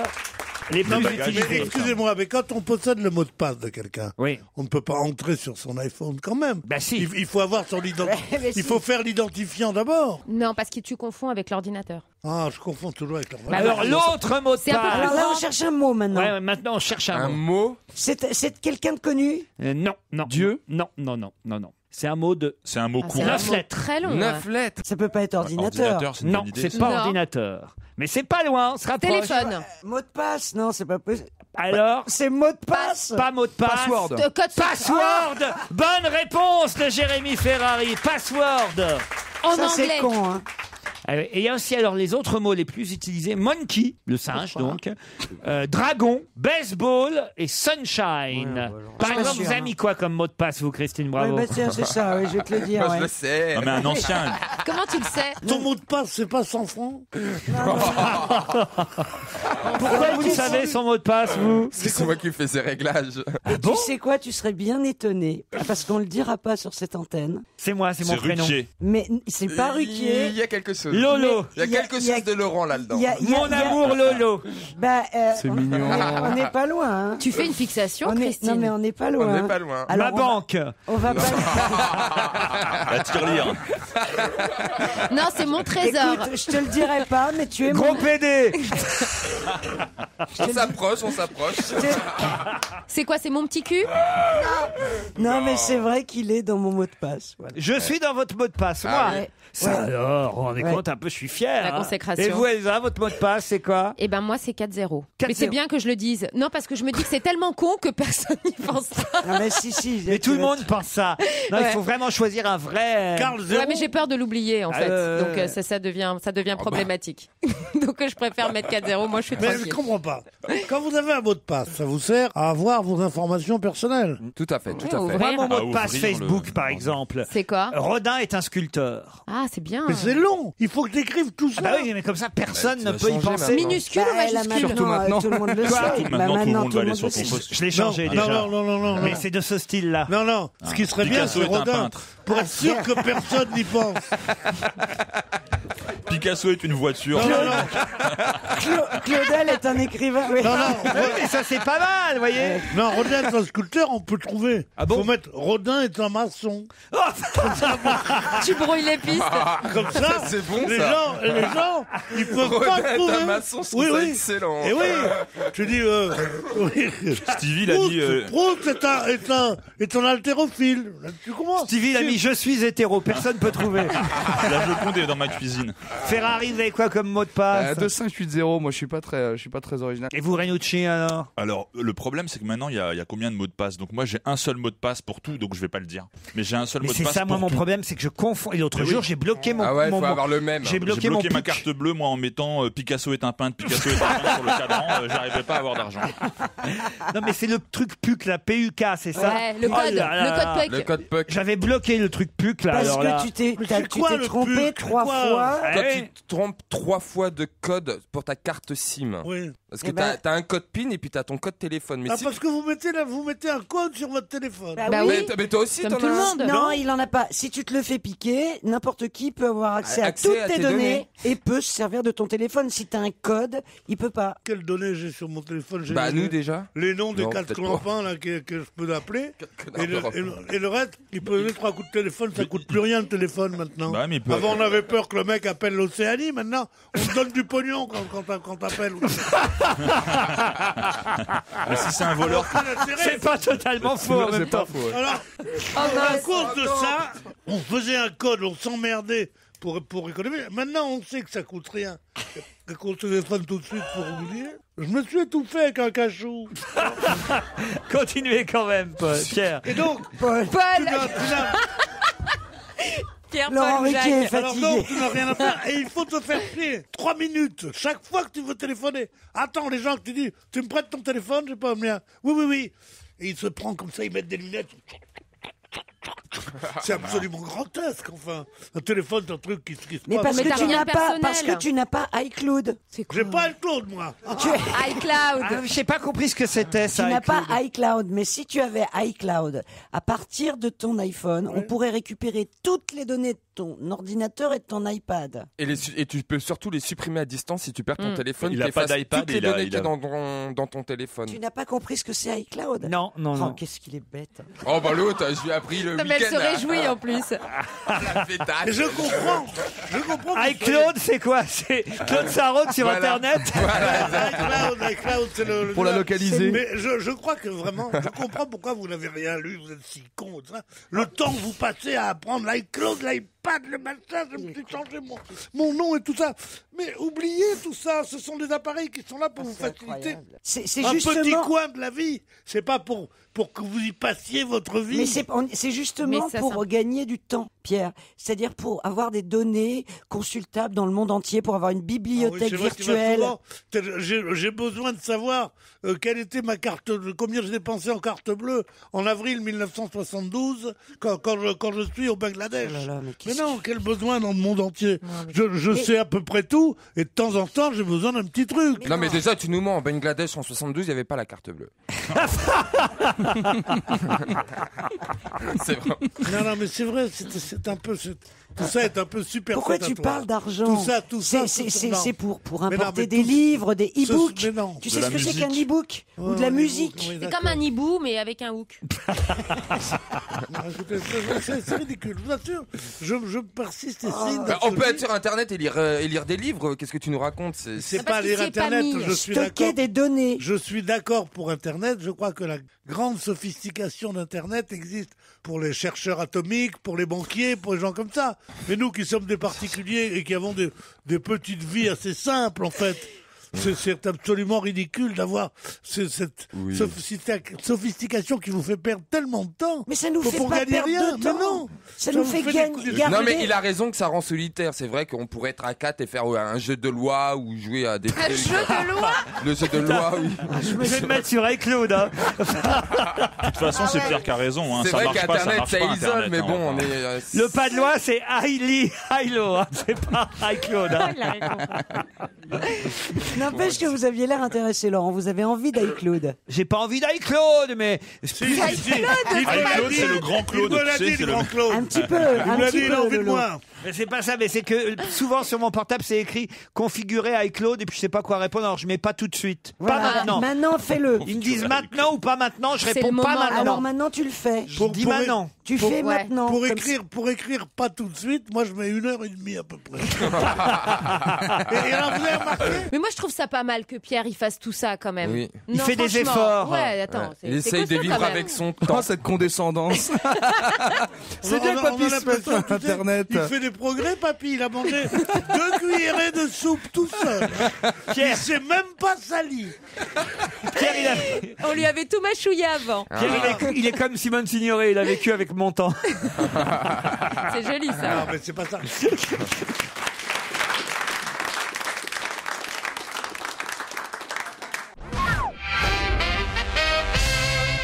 les plus bah, Mais utilisés. excusez-moi, mais quand on possède le mot de passe de quelqu'un, Oui. on ne peut pas entrer sur son iPhone quand même. Bah si. Il faut avoir son identifiant. Mais Il faut faire l'identifiant d'abord. Non, parce que tu confonds avec l'ordinateur. Ah, je confonds toujours avec leur. Bah, Alors l'autre mot de C'est un peu passe. Alors là, on cherche un mot maintenant. Ouais, maintenant on cherche un Un mot. mot. C'est quelqu'un de connu? Non, non. Dieu. Non, non, non, non, non. C'est un mot de C'est un mot Ah, c'est courant. un 9 mot lettres. très long. 9 hein. lettres. Ça peut pas être ordinateur. C'est une Non, bonne idée, c'est ça. pas Non. ordinateur. Mais c'est pas loin, on se rapproche. Téléphone. Mot de passe? Non, c'est pas possible. Alors, C'est mot de passe? pas mot de passe. Password. Code Password. Bonne réponse de Jérémy Ferrari. Password. en Ça, c'est anglais. con, hein. Et il y a aussi alors les autres mots les plus utilisés. Monkey, le singe donc. Dragon, baseball et sunshine. Par Je suis exemple, pas vous sûr, avez mis quoi comme mot de passe, vous, Christine Oui, Bravo? bah tiens, c'est ça, oui, je vais te le dire. Moi, je ouais. le sais. Non, mais un ancien. Comment tu le sais Ton mot de passe, c'est pas 100 francs. Pourquoi vous le savez son mot de passe, vous? C'est moi qui fais ces réglages. Et tu sais quoi, tu serais bien étonné, parce qu'on le dira pas sur cette antenne, C'est moi, c'est mon C'est prénom. Ruquier. mais c'est pas Il Ruquier. y a quelque chose. Lolo. Il y a Il y a- quelque il y a- chose de Laurent là-dedans. Mon amour Lolo. Bah, C'est mignon. on n'est pas loin. Hein. Tu fais une fixation, On est... Christine. Non, mais on n'est pas On loin. n'est pas loin. Alors, Ma on va- banque. On va pas. La tirelire. Non, c'est mon trésor. Écoute, je te le dirai pas, mais tu es Gros mon. PD. On s'approche, on s'approche. C'est quoi, c'est mon petit cul Non, mais c'est vrai qu'il est dans mon mot de passe. Voilà. Je suis dans votre mot de passe, moi. Ah oui. Ça Ouais. alors, vous vous rendez Ouais. compte un peu, je suis fier. La hein. consécration. Et vous, Elsa, votre mot de passe, c'est quoi? Eh ben moi c'est 4-0. 4-0. Mais c'est bien que je le dise. Non parce que je me dis que c'est tellement con que personne n'y pensera. Non, mais si. Mais tout le monde pense ça. Non, il Ouais. faut vraiment choisir un vrai. Carl Zéro. Ouais mais j'ai peur de l'oublier en fait. Donc ça devient problématique. Donc je préfère mettre 4-0. Moi je suis Mais je tranquille. comprends pas. Quand vous avez un mot de passe, ça vous sert à avoir vos informations personnelles. Tout à fait, tout à fait. Ouvrir. Moi, mon mot À de passe ouvrir Facebook, le- par exemple. C'est quoi Rodin est un sculpteur. Ah c'est bien. Mais c'est long. Il faut que t'écrives tout ça. Ah bah oui, mais comme ça, personne ne vas peut y changer penser. Minuscule ou majuscule? Surtout maintenant. Tout le monde le Quoi sait. Surtout maintenant, tout le monde va aller sur ton poste. Je l'ai changé déjà. Non. Mais c'est de ce style-là. Non. Ce qui serait bien, Picasso c'est est un Rodin. peintre. Pour être sûr que personne n'y pense. Picasso est une voiture. Claudel est un écrivain. Oui. Non. Oui, mais ça, c'est pas mal, vous voyez. Non, Rodin est un sculpteur, on peut trouver. Ah bon? Faut mettre Rodin est un maçon. Tu brouilles les pistes. Comme ça, c'est bon, les ça. gens, ils peuvent Rodin pas est trouver. un maçon, je trouve ça excellent. Et oui, je dis, oui. Stevie l'a mis. Proust est un haltérophile. Tu comprends? Stevie l'a mis « Je suis hétéro », personne peut trouver. La Joconde est dans ma cuisine. Ferrari, vous avez quoi comme mot de passe? 2580, moi je suis pas très original. Et vous, Renucci, alors? Alors, le problème, c'est que maintenant, il y a combien de mots de passe? Donc, moi, j'ai un seul mot de passe pour tout, donc je vais pas le dire. Mais j'ai un seul Mais mot de c'est passe ça, moi, pour mon tout. problème, c'est que je confonds. Et l'autre Mais jour, oui. j'ai bloqué mon. Ah ouais, faut mon- avoir le même. J'ai J'ai bloqué bloqué mon ma puc. carte bleue, moi, en mettant Picasso est un peintre, Picasso est un peintre sur le cadran. J'arrivais pas à avoir d'argent. Non, mais c'est le truc PUC, la PUK, c'est ça? Ouais, le Oh code, là là. le code PUC. Le code PUC. J'avais bloqué le truc PUC, là. Parce alors là. que tu t'es c'est quoi, le trompé PUC? 3 Quoi? fois. Ah Quand oui. tu te trompes 3 fois de code pour ta carte SIM. Oui. Parce que Eh ben- t'as un code PIN et puis t'as ton code téléphone. Mais Ah, si parce que vous mettez un code sur votre téléphone. Bah oui. mais toi aussi, Comme t'en tout le as un. monde. Non, il en a pas. Si tu te le fais piquer, n'importe qui peut avoir accès à Accès toutes à tes tes données données. et peut se servir de ton téléphone. Si t'as un code, il peut pas. Quelles données j'ai sur mon téléphone? J'ai Bah, les- nous déjà. Les noms des Non, 4 peut-être clampins là, que je peux appeler. connards Et le, d'Europe. et le reste, il peut donner 3 coups de téléphone, ça coûte plus rien le téléphone maintenant. Bah, mais il peut- Avant, on avait peur que le mec appelle l'Océanie. Maintenant, on te donne du pognon quand t'appelles. Mais si c'est un voleur. C'est pas totalement faux en même temps. Alors, à cause de ça, on faisait un code, on s'emmerdait pour économiser. Maintenant, on sait que ça coûte rien. Qu'on se téléphone tout de suite pour oublier. Je me suis étouffé avec un cachou. Continuez quand même, Pierre. Et donc, Paul. Pierre, Laurent Paul, Ruquier est Jacques. alors fatigué. non, tu n'as rien à faire et il faut te faire chier. 3 minutes chaque fois que tu veux téléphoner. Attends, les gens que tu dis, tu me prêtes ton téléphone, j'ai pas le mien. Oui. Et il se prend comme ça, ils mettent des lunettes. C'est absolument grotesque, enfin. Un téléphone, c'est un truc qui se Mais passe. parce Mais que t'as tu rien n'as de pas, personnel. parce que tu n'as pas iCloud. J'ai pas le Claude, moi. Tu, iCloud. Ah, j'ai pas compris ce que c'était, tu ça. n'as pas iCloud. iCloud, mais si tu avais iCloud, à partir de ton iPhone, on pourrait récupérer toutes les données de ton ordinateur et de ton iPad. Et tu peux surtout les supprimer à distance si tu perds ton téléphone. Il a tu pas effaces d'iPad, toutes les il a- données il qu'il y a a- dans ton téléphone. Tu n'as pas compris ce que c'est iCloud? Non. Oh, qu'est-ce qu'il est bête. Oh bah l'autre, je lui ai appris le Non, mais elle week-end. se réjouit en plus. La fêtasse. Et je comprends. que iCloud, c'est quoi? C'est Claude Sarraute sur Voilà. Internet? iCloud, c'est le Pour la nuage. localiser. Mais je crois que vraiment, je comprends pourquoi vous n'avez rien lu, vous êtes si con. Ça. Le temps que vous passez à apprendre l'iCloud, l'iPad, le machin, je me suis changé mon nom et tout ça. Mais oubliez tout ça, ce sont des appareils qui sont là pour vous faciliter C'est un justement. petit coin de la vie. C'est pas pour que vous y passiez votre vie. Mais c'est justement Mais ça, pour ça- gagner du temps, Pierre. C'est-à-dire pour avoir des données consultables dans le monde entier, pour avoir une Ah oui, bibliothèque c'est vrai qu'il va virtuelle. souvent- J'ai besoin de savoir quelle était ma carte, combien j'ai dépensé en carte bleue en avril 1972 quand je suis au Bangladesh. Oh là là, mais non, quel besoin dans le monde entier. Je sais à peu près tout et de temps en temps j'ai besoin d'un petit truc. Non mais déjà tu nous mens, en Bangladesh en 72 il n'y avait pas la carte bleue. C'est vrai. Non, mais c'est vrai, c'est un peu... Tout ça est un peu super. Pourquoi tu parles d'argent? Tout ça. C'est pour Mais non, importer mais des tout- livres, des e-books. mais non. Tu De sais la ce que c'est qu'un musique. e-book ou de la musique? C'est comme un hibou, mais avec un hook. Non, écoutez, c'est ridicule, je vous assure. Je persiste et signe. Bah, on peut être sur internet et lire des livres, qu'est-ce que tu nous racontes? C'est Ah, pas parce que lire tu y es pas Internet, mis. je suis Stocker d'accord. des données. Je suis d'accord pour Internet. Je crois que la grande sophistication d'Internet existe pour les chercheurs atomiques, pour les banquiers, pour les gens comme ça. Mais nous qui sommes des particuliers et qui avons des petites vies assez simples, en fait, C'est absolument ridicule d'avoir cette sophistication qui vous fait perdre tellement de temps. Mais ça nous fait pour pas gagner perdre rien. de temps. Mais non. Ça nous fait garder. Non, mais il a raison que ça rend solitaire. C'est vrai qu'on pourrait être à 4 et faire un jeu de loi ou jouer à des trucs. Un jeu de loi. Le jeu de loi, oui. Je vais me mettre sur iCloud. Hein. De toute façon, c'est Pierre qui a raison. Hein. C'est Ça vrai marche pas, ça qu'Internet, marche ça pas, isole, Internet, mais hein, bon, enfin. on est. Le pas de loi, c'est Hailo. Hein. C'est pas iCloud. Hein. N'empêche que vous aviez l'air intéressé, Laurent. Vous avez envie d'iCloud. J'ai pas envie d'iCloud, mais. iCloud, c'est le grand Claude. Il me l'a tu sais, dit, c'est le grand Claude. Un petit peu. Il me l'a dit, il a envie de moi. Mais c'est pas ça, mais c'est que souvent sur mon portable c'est écrit configurer iCloud et puis je sais pas quoi répondre, alors je mets pas tout de suite. Voilà. Pas maintenant. Maintenant, fais-le. Ils me disent maintenant ou pas maintenant, je C'est réponds le pas moment. maintenant. Alors maintenant, tu le fais. Je dis maintenant. Tu fais maintenant. Pour comme écrire pas tout de suite, moi je mets 1h30 à peu près. Et alors vous avez remarqué Mais moi, je trouve ça pas mal que Pierre il fasse tout ça quand même. Oui. Il Non, fait des franchement. efforts. Ouais, attends. Il essaye de vivre avec son temps. Oh, cette condescendance. C'est bien que On a papy se mette l'impression, sur tu sais, Internet. Il fait des progrès, papy. Il a mangé 2 cuillerées de soupe tout seul. Pierre. Il s'est même pas sali. Pierre, On lui avait tout mâchouillé avant. il est comme Simone Signoret, il a vécu avec mon temps. C'est joli ça. Non, mais c'est pas ça.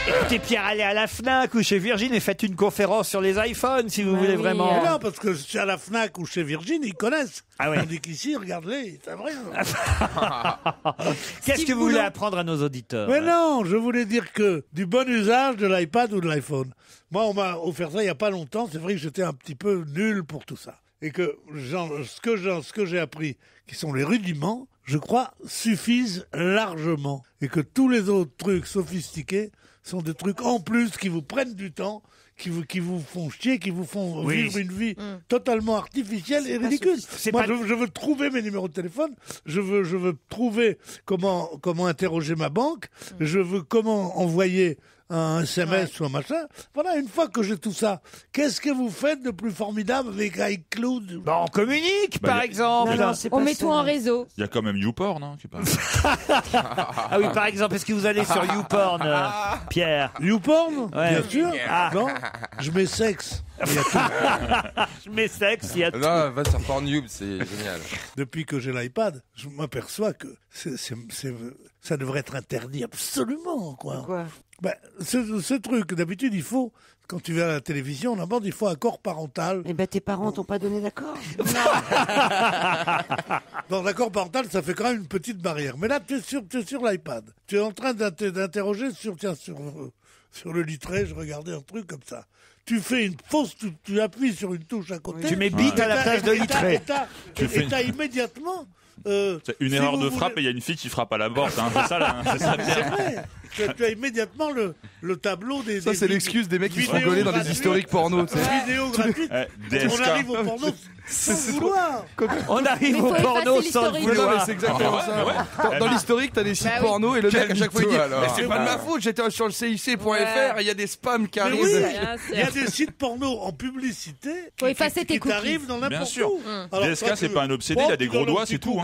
Écoutez Pierre, allez à la FNAC ou chez Virgin et faites une conférence sur les iPhones si vous voulez vraiment. Mais non, parce que chez la FNAC ou chez Virgin, ils connaissent. Ah ouais. Tandis qu'ici, regardez, c'est vrai. Qu'est-ce que vous voulez apprendre à nos auditeurs? Mais non, je voulais dire que du bon usage de l'iPad ou de l'iPhone. Moi, on m'a offert ça il n'y a pas longtemps. C'est vrai que j'étais un petit peu nul pour tout ça. Et que ce que j'ai appris, qui sont les rudiments, je crois, suffisent largement. Et que tous les autres trucs sophistiqués sont des trucs en plus qui vous prennent du temps, qui vous font chier, qui vous font vivre une vie totalement artificielle et ridicule. Moi, je veux trouver mes numéros de téléphone, je veux trouver comment interroger ma banque, je veux comment envoyer un SMS ou un machin. Voilà, une fois que j'ai tout ça, qu'est-ce que vous faites de plus formidable avec iCloud? On communique, par exemple. On met tout en réseau. Il y a quand même YouPorn, hein, qui parle. Ah oui, par exemple, est-ce que vous allez sur YouPorn, Pierre? YouPorn? Ouais. Bien sûr. Ah. Non, je mets sexe. Je mets sexe, il y a tout. Non, va sur Pornhub, c'est génial. Depuis que j'ai l'iPad, je m'aperçois que ça devrait être interdit absolument, quoi. Pourquoi? Ben, ce truc, d'habitude, il faut, quand tu vas à la télévision, d'abord, il faut accord parental. Eh ben, tes parents t'ont pas donné d'accord. Dans l'accord parental, ça fait quand même une petite barrière. Mais là, tu es sur l'iPad. Tu es en train d'interroger sur le litret, je regardais un truc comme ça. Tu fais une fausse, tu appuies sur une touche à côté. Tu mets bite à la place de litret. Et t'as immédiatement... C'est une erreur de frappe et il y a une fille qui frappe à la porte. Hein. C'est ça, là. C'est ça, C'est vrai. Tu as immédiatement le tableau des... Ça, c'est l'excuse des mecs qui se font gueuler dans des historiques porno. Tu sais. Vidéo gratuite. On arrive au porno sans vouloir. On arrive au porno sans le Non, mais vouloir. c'est exactement ça. Dans l'historique, t'as des sites porno et le mec à chaque fois il dit mais c'est pas de ma faute, j'étais sur le CIC.fr et il y a des spams qui Mais arrivent. oui, il y a des sites porno en publicité Faut effacer tes qui cookies. t'arrivent dans Bien n'importe sûr. où. Alors, DSK, toi, c'est tu- pas un obsédé, il a des gros doigts, c'est tout.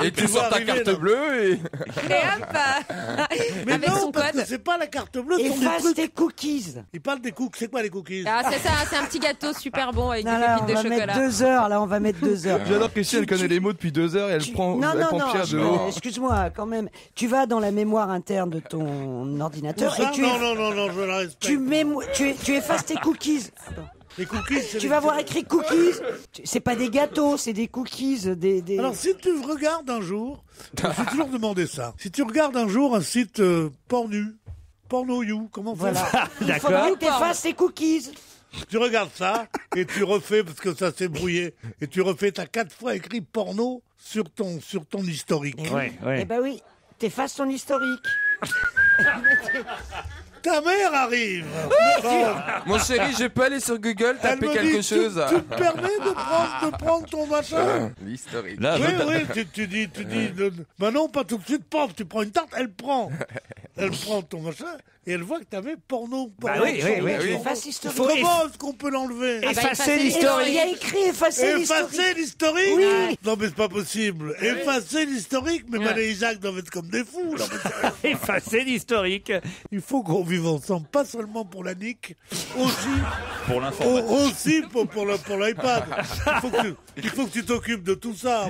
Et tu sors ta carte bleue et. Mais hop, Mais avec non, son parce code. que c'est pas la carte bleue, ce sont des Efface trucs. tes cookies. Ils parlent des cookies. C'est quoi les cookies? Ah, c'est ça, c'est un petit gâteau super bon avec Non, des là, on pépites de va mettre chocolat. 2 heures. Là, on va mettre 2 heures. J'adore que si elle connaît les mots depuis 2 heures et elle prend Non, Pierre de haut. excuse-moi, quand même. Tu vas dans la mémoire interne de ton ordinateur et tu, non, je la respecte. tu effaces tes cookies. Les cookies, c'est Tu les- vas voir écrit cookies. C'est pas des gâteaux, c'est des cookies. Alors, si tu regardes un jour, je me suis toujours demandé ça. Si tu regardes un jour un site porno you, comment Voilà. ça? Il faudrait que tu effaces tes cookies. Tu regardes ça et tu refais, parce que ça s'est brouillé, et tu refais, t'as 4 fois écrit porno sur ton historique. Eh ben oui, t'effaces ton historique. Ta mère arrive. Mon chéri, je peux aller sur Google Elle taper me quelque dit, chose. Tu te permets de prendre ton machin? L'historique. Là, Oui, tu dis, bah non, pas tout de suite, tu prends une tarte, elle prend. elle prend ton machin et elle voit que t'avais porno. Bah oui. Efface historique. Comment est-ce qu'on peut l'enlever? Effacer Il y l'historique. a écrit effacer l'historique. Effacer l'historique? Oui. Non mais c'est pas possible. Effacer l'historique, mais Mané et Isaac doivent être comme des fous. Non, mais Effacer l'historique. il faut qu'on vive ensemble, pas seulement pour la nique, aussi Pour l'informatique. aussi pour l'iPad. Il faut que tu t'occupes de tout ça.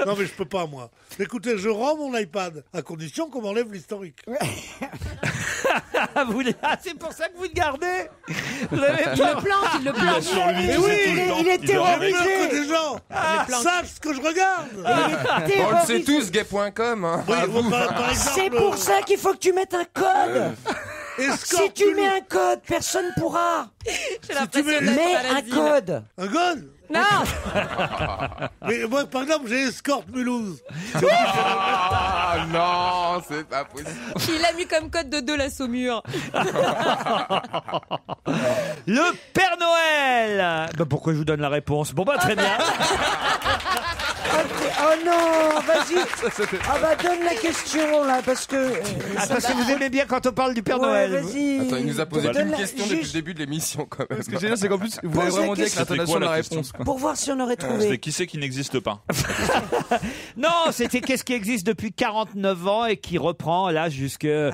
Non mais je peux pas moi. Écoutez, je rends mon iPad à condition qu'on m'enlève l'historique. C'est pour ça que vous le gardez. Vous avez Il pas... le plante, il le Il a plante. sur lui, Mais tu oui, sais, tout le temps. il est le terrorisé. remet. Que des gens sachent ce que je regarde. On le sait tous, gay.com. Hein. Oui, par exemple, C'est pour ça qu'il faut que tu mettes un code. Si tu mets un code, personne pourra. J'ai l'impression d'être Mets à un l'asile. code. un gone. Non. Mais moi, par exemple, j'ai Escorte Mulhouse. Ah non, c'est pas possible. Il a mis comme code de 2 la Saumur. Le Père Noël. Bah pourquoi je vous donne la réponse? Bon bah très bien. Oh non, vas-y. Ah bah donne la question là, parce que... Parce que vous aimez bien quand on parle du Père Ouais, Noël. vas-y. Attends, il nous a posé Donne une la- question depuis le juste début de l'émission quand même. Ce que j'ai dit, c'est qu'en plus, vous Pose avez la vraiment dit avec question. l'intonation de la C'était quoi, la réponse. Quoi. Pour voir si on aurait C'était trouvé. qui c'est qui n'existe pas? Non, c'était qu'est-ce qui existe depuis 49 ans et qui reprend là jusqu'au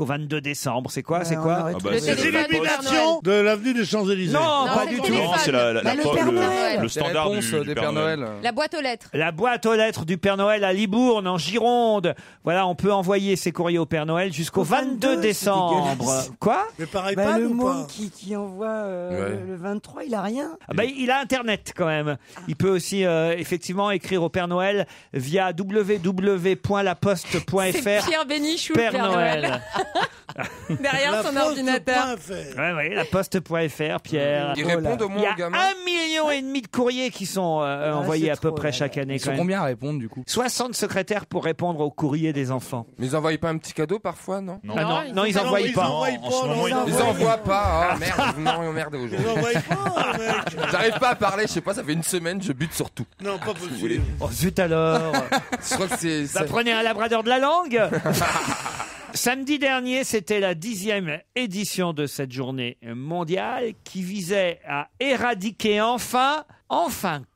22 décembre. C'est quoi? C'est quoi? Ah bah, Le c'est téléphone du Père L'élimination de l'avenue des Champs-Élysées. Non, Non, pas c'est du le tout. téléphone. Non, c'est le Père Noël. le Les standard réponses du des Pères Noël. La boîte aux lettres. La boîte aux lettres du Père Noël à Libourne, en Gironde. Voilà, on peut envoyer ses courriers au Père Noël jusqu'au Au 22 22, décembre. c'est dégueulasse. Quoi? Mais par Bah, iPad le ou môme pas? qui envoie Ouais. le 23, il a rien. Ah bah, il a Internet quand même. Il peut aussi effectivement écrire au Père Noël via www.laposte.fr. C'est Pierre Bénichou, Père Père Noël. Derrière son ordinateur. Ouais, laposte.fr, Pierre. Ils répondent au Il y moins a aux gamins. 1,5 million de courriers qui sont envoyés c'est à peu trop, près là. chaque année. Ils Quand sont même. combien à répondre du coup? 60 secrétaires pour répondre aux courriers des enfants. Mais ils envoyaient pas un petit cadeau parfois, non? Non. Ah non, ils ont envoient Ils pas. envoient En ce moment, Ils envoient pas. Oh merde, vous m'avez emmerdé Ils aujourd'hui. envoient pas, mec. J'arrive pas à parler, je sais pas, ça fait une semaine, je bute sur tout. Non, pas vous voulez. possible. Oh zut alors. Je crois que c'est. Bah, prenez un labrador de la langue. Samedi dernier, c'était la 10e édition de cette journée mondiale qui visait à éradiquer enfin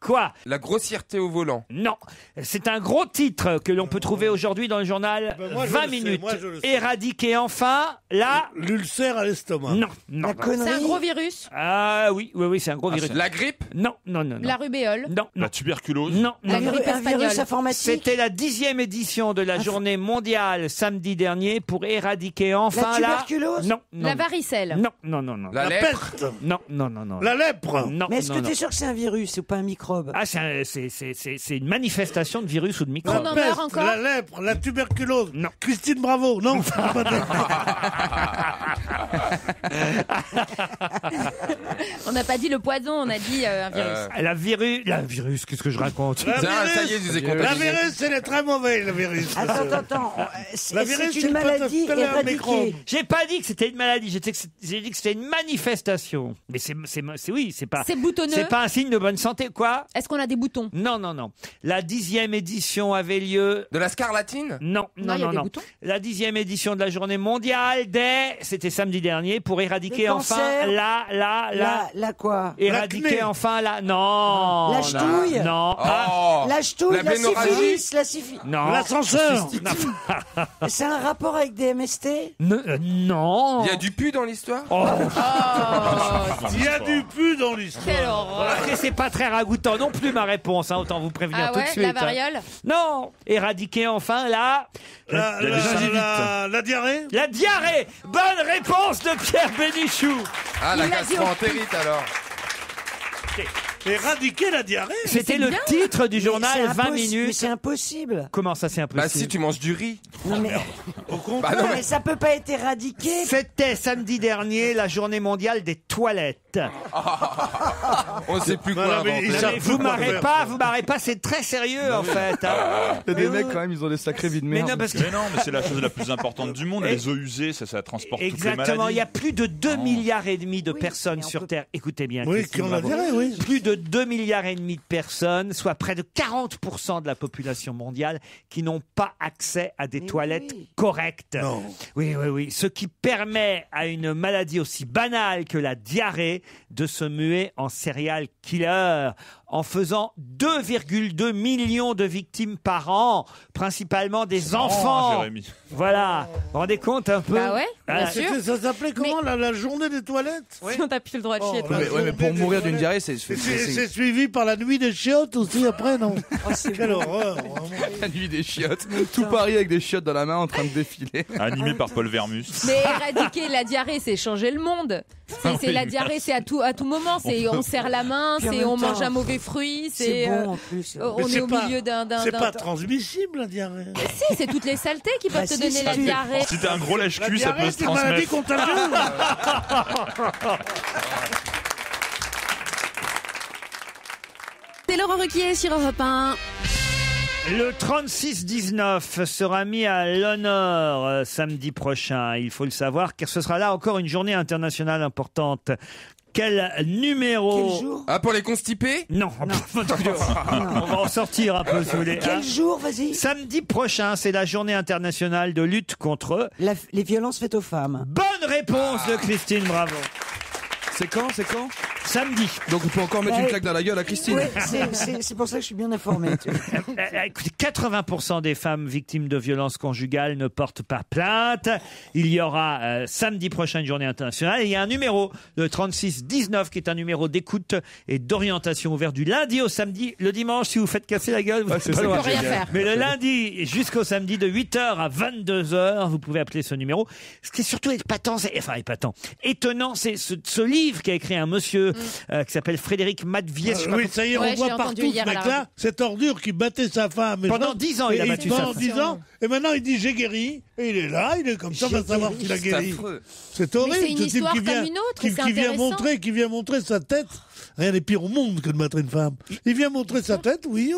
quoi? La grossièreté au volant. Non, c'est un gros titre que l'on peut trouver aujourd'hui dans le journal Ben moi, je 20 le sais, minutes. moi, je le sais. Éradiquer enfin la... L'ulcère à l'estomac. Non, non. La non. connerie. C'est un gros virus. Ah oui, c'est un gros virus. La grippe. Non. La rubéole. Non, non. La tuberculose. Non, La non. grippe Un virus espagnole. informatique. C'était la 10e édition de la journée mondiale samedi dernier pour éradiquer enfin La tuberculose. Non, non. La varicelle. Non. La La lèpre. peste. Non. La lèpre. Non, Mais est-ce non, que tu non. es sûr que c'est un virus ou pas un microbe? Ah, c'est une manifestation de virus ou de On microbe. en La meurt peste, encore. la lèpre, la tuberculose. Non. Christine Bravo. Non. On n'a pas dit le poison, on a dit un virus. La virus, qu'est-ce que je raconte? La Tiens, ça y est, virus. je vous ai La contaminé. virus, c'est les très mauvais, le virus. Attends. La C'est virus, une c'est pas maladie tout à fait un microbe. éradiquée. J'ai pas dit que c'était une maladie, j'ai dit que c'était une manifestation. Mais c'est pas. C'est boutonneux. C'est pas un signe de bonne santé, quoi? Est-ce qu'on a des boutons? Non. La 10e édition avait lieu. De la scarlatine. Non. il y a des boutons. La 10e édition de la journée mondiale c'était samedi dernier pour éradiquer Le enfin cancer. La quoi? éradiquer L'acné. enfin non. La ch'touille. Non. Oh. La ch'touille, La la bénorragie. syphilis, la syphilis. Non. L'ascenseur. C'est un rapport avec des MST? Non. Il y a du pu dans l'histoire. Oh. Il y a du pu dans l'histoire. Quelle horreur. Après, c'est pas très ragoûtant non plus ma réponse, hein, autant vous prévenir Ah tout de ouais, suite. la variole. Non, éradiquer enfin la La diarrhée. la diarrhée. Bonne réponse de Pierre Bénichou. Ah, la Il l'a dit au gastroentérite alors. Éradiquer la diarrhée. C'était c'est le bien. titre du journal C'est 20 Mais minutes. c'est impossible. Comment ça c'est impossible? Bah si tu manges du riz. Non mais, Au contraire. Bah non, mais ça peut pas être éradiqué. C'était samedi dernier la journée mondiale des toilettes. On sait plus quoi Voilà, mais inventer. ils savent Mais plus vous quoi marrez pas, c'est très sérieux en fait. hein. Il y a des Mais mecs oui. quand même, ils ont des sacrés vies de Mais merde. non, parce que Mais non, mais c'est la chose la plus importante du monde. Les eaux usées, ça transporte toutes les exactement, maladies. il y a plus de 2 milliards et demi de Oui, personnes mais on sur peut- Terre. Écoutez bien. Oui, Christine qui ont la Bravo. diarrhée, oui. Plus de 2,5 milliards de personnes, soit près de 40% de la population mondiale, qui n'ont pas accès à des toilettes correctes. Non. Oui. Ce qui permet à une maladie aussi banale que la diarrhée de se muer en serial killer, en faisant 2,2 millions de victimes par an, principalement des enfants. Jérémy. Voilà. Vous vous rendez compte un peu? Bah ouais, bien sûr. Ça s'appelait comment la journée des toilettes? Si on t'a plus le droit de chier. toi. Mais pour mourir d'une diarrhée, c'est C'est suivi par la nuit des chiottes aussi après, non? Quelle horreur, vraiment. la nuit des chiottes. Tout Paris avec des chiottes dans la main en train de défiler. Animé par Paul Vermus. Mais éradiquer la diarrhée, c'est changer le monde. C'est la diarrhée, c'est à tout moment. C'est on serre la main, Puis en c'est même on temps, mange un mauvais fruit, C'est bon en plus. on est au milieu d'un. C'est pas transmissible, la diarrhée. Si, c'est toutes les saletés qui peuvent Bah te si, donner si la tu- diarrhée. Si t'es un gros lèche-cul, La ça peut diarrhée, se c'est une maladie transmettre. contagieuse. C'est Laurent Ruquier sur Europe 1. Le 36-19 sera mis à l'honneur samedi prochain. Il faut le savoir, car ce sera là encore une journée internationale importante. Quel numéro? Quel jour? Ah, pour les constipés? Non. On va en sortir un peu, si vous voulez. Quel jour, vas-y? Samedi prochain, c'est la journée internationale de lutte contre... Les violences faites aux femmes. Bonne réponse de Christine, bravo. C'est quand Samedi. Donc on peut encore mettre Ouais. une claque dans la gueule à Christine. Ouais, c'est pour ça que je suis bien informé. tu vois. Écoutez, 80% des femmes victimes de violences conjugales ne portent pas plainte. Il y aura samedi prochain une journée internationale. Et il y a un numéro, le 36-19, qui est un numéro d'écoute et d'orientation ouvert du lundi au samedi. Le dimanche, si vous faites casser la gueule, vous c'est n'êtes pas ça loin. On peut rien faire. Mais le lundi jusqu'au samedi, de 8h à 22h, vous pouvez appeler ce numéro. Ce qui est surtout étonnant, c'est ce livre qu'a écrit un monsieur qui s'appelle Frédéric Matvies. Oui, ça y est, Ouais, on j'ai voit entendu partout hier ce à la mec-là, radio. cette ordure qui battait sa femme. Et Pendant je- 10 ans, il a et battu sa pendant femme. 10 ans, et maintenant il dit j'ai guéri, et il est là, il est comme ça, on va savoir s'il a C'est guéri. affreux. C'est horrible, Mais c'est une ce type histoire qui vient, comme une autre, qui, c'est qui vient intéressant. qui vient montrer sa tête. Rien n'est pire au monde que de battre une femme. Il vient montrer sa tête, oui,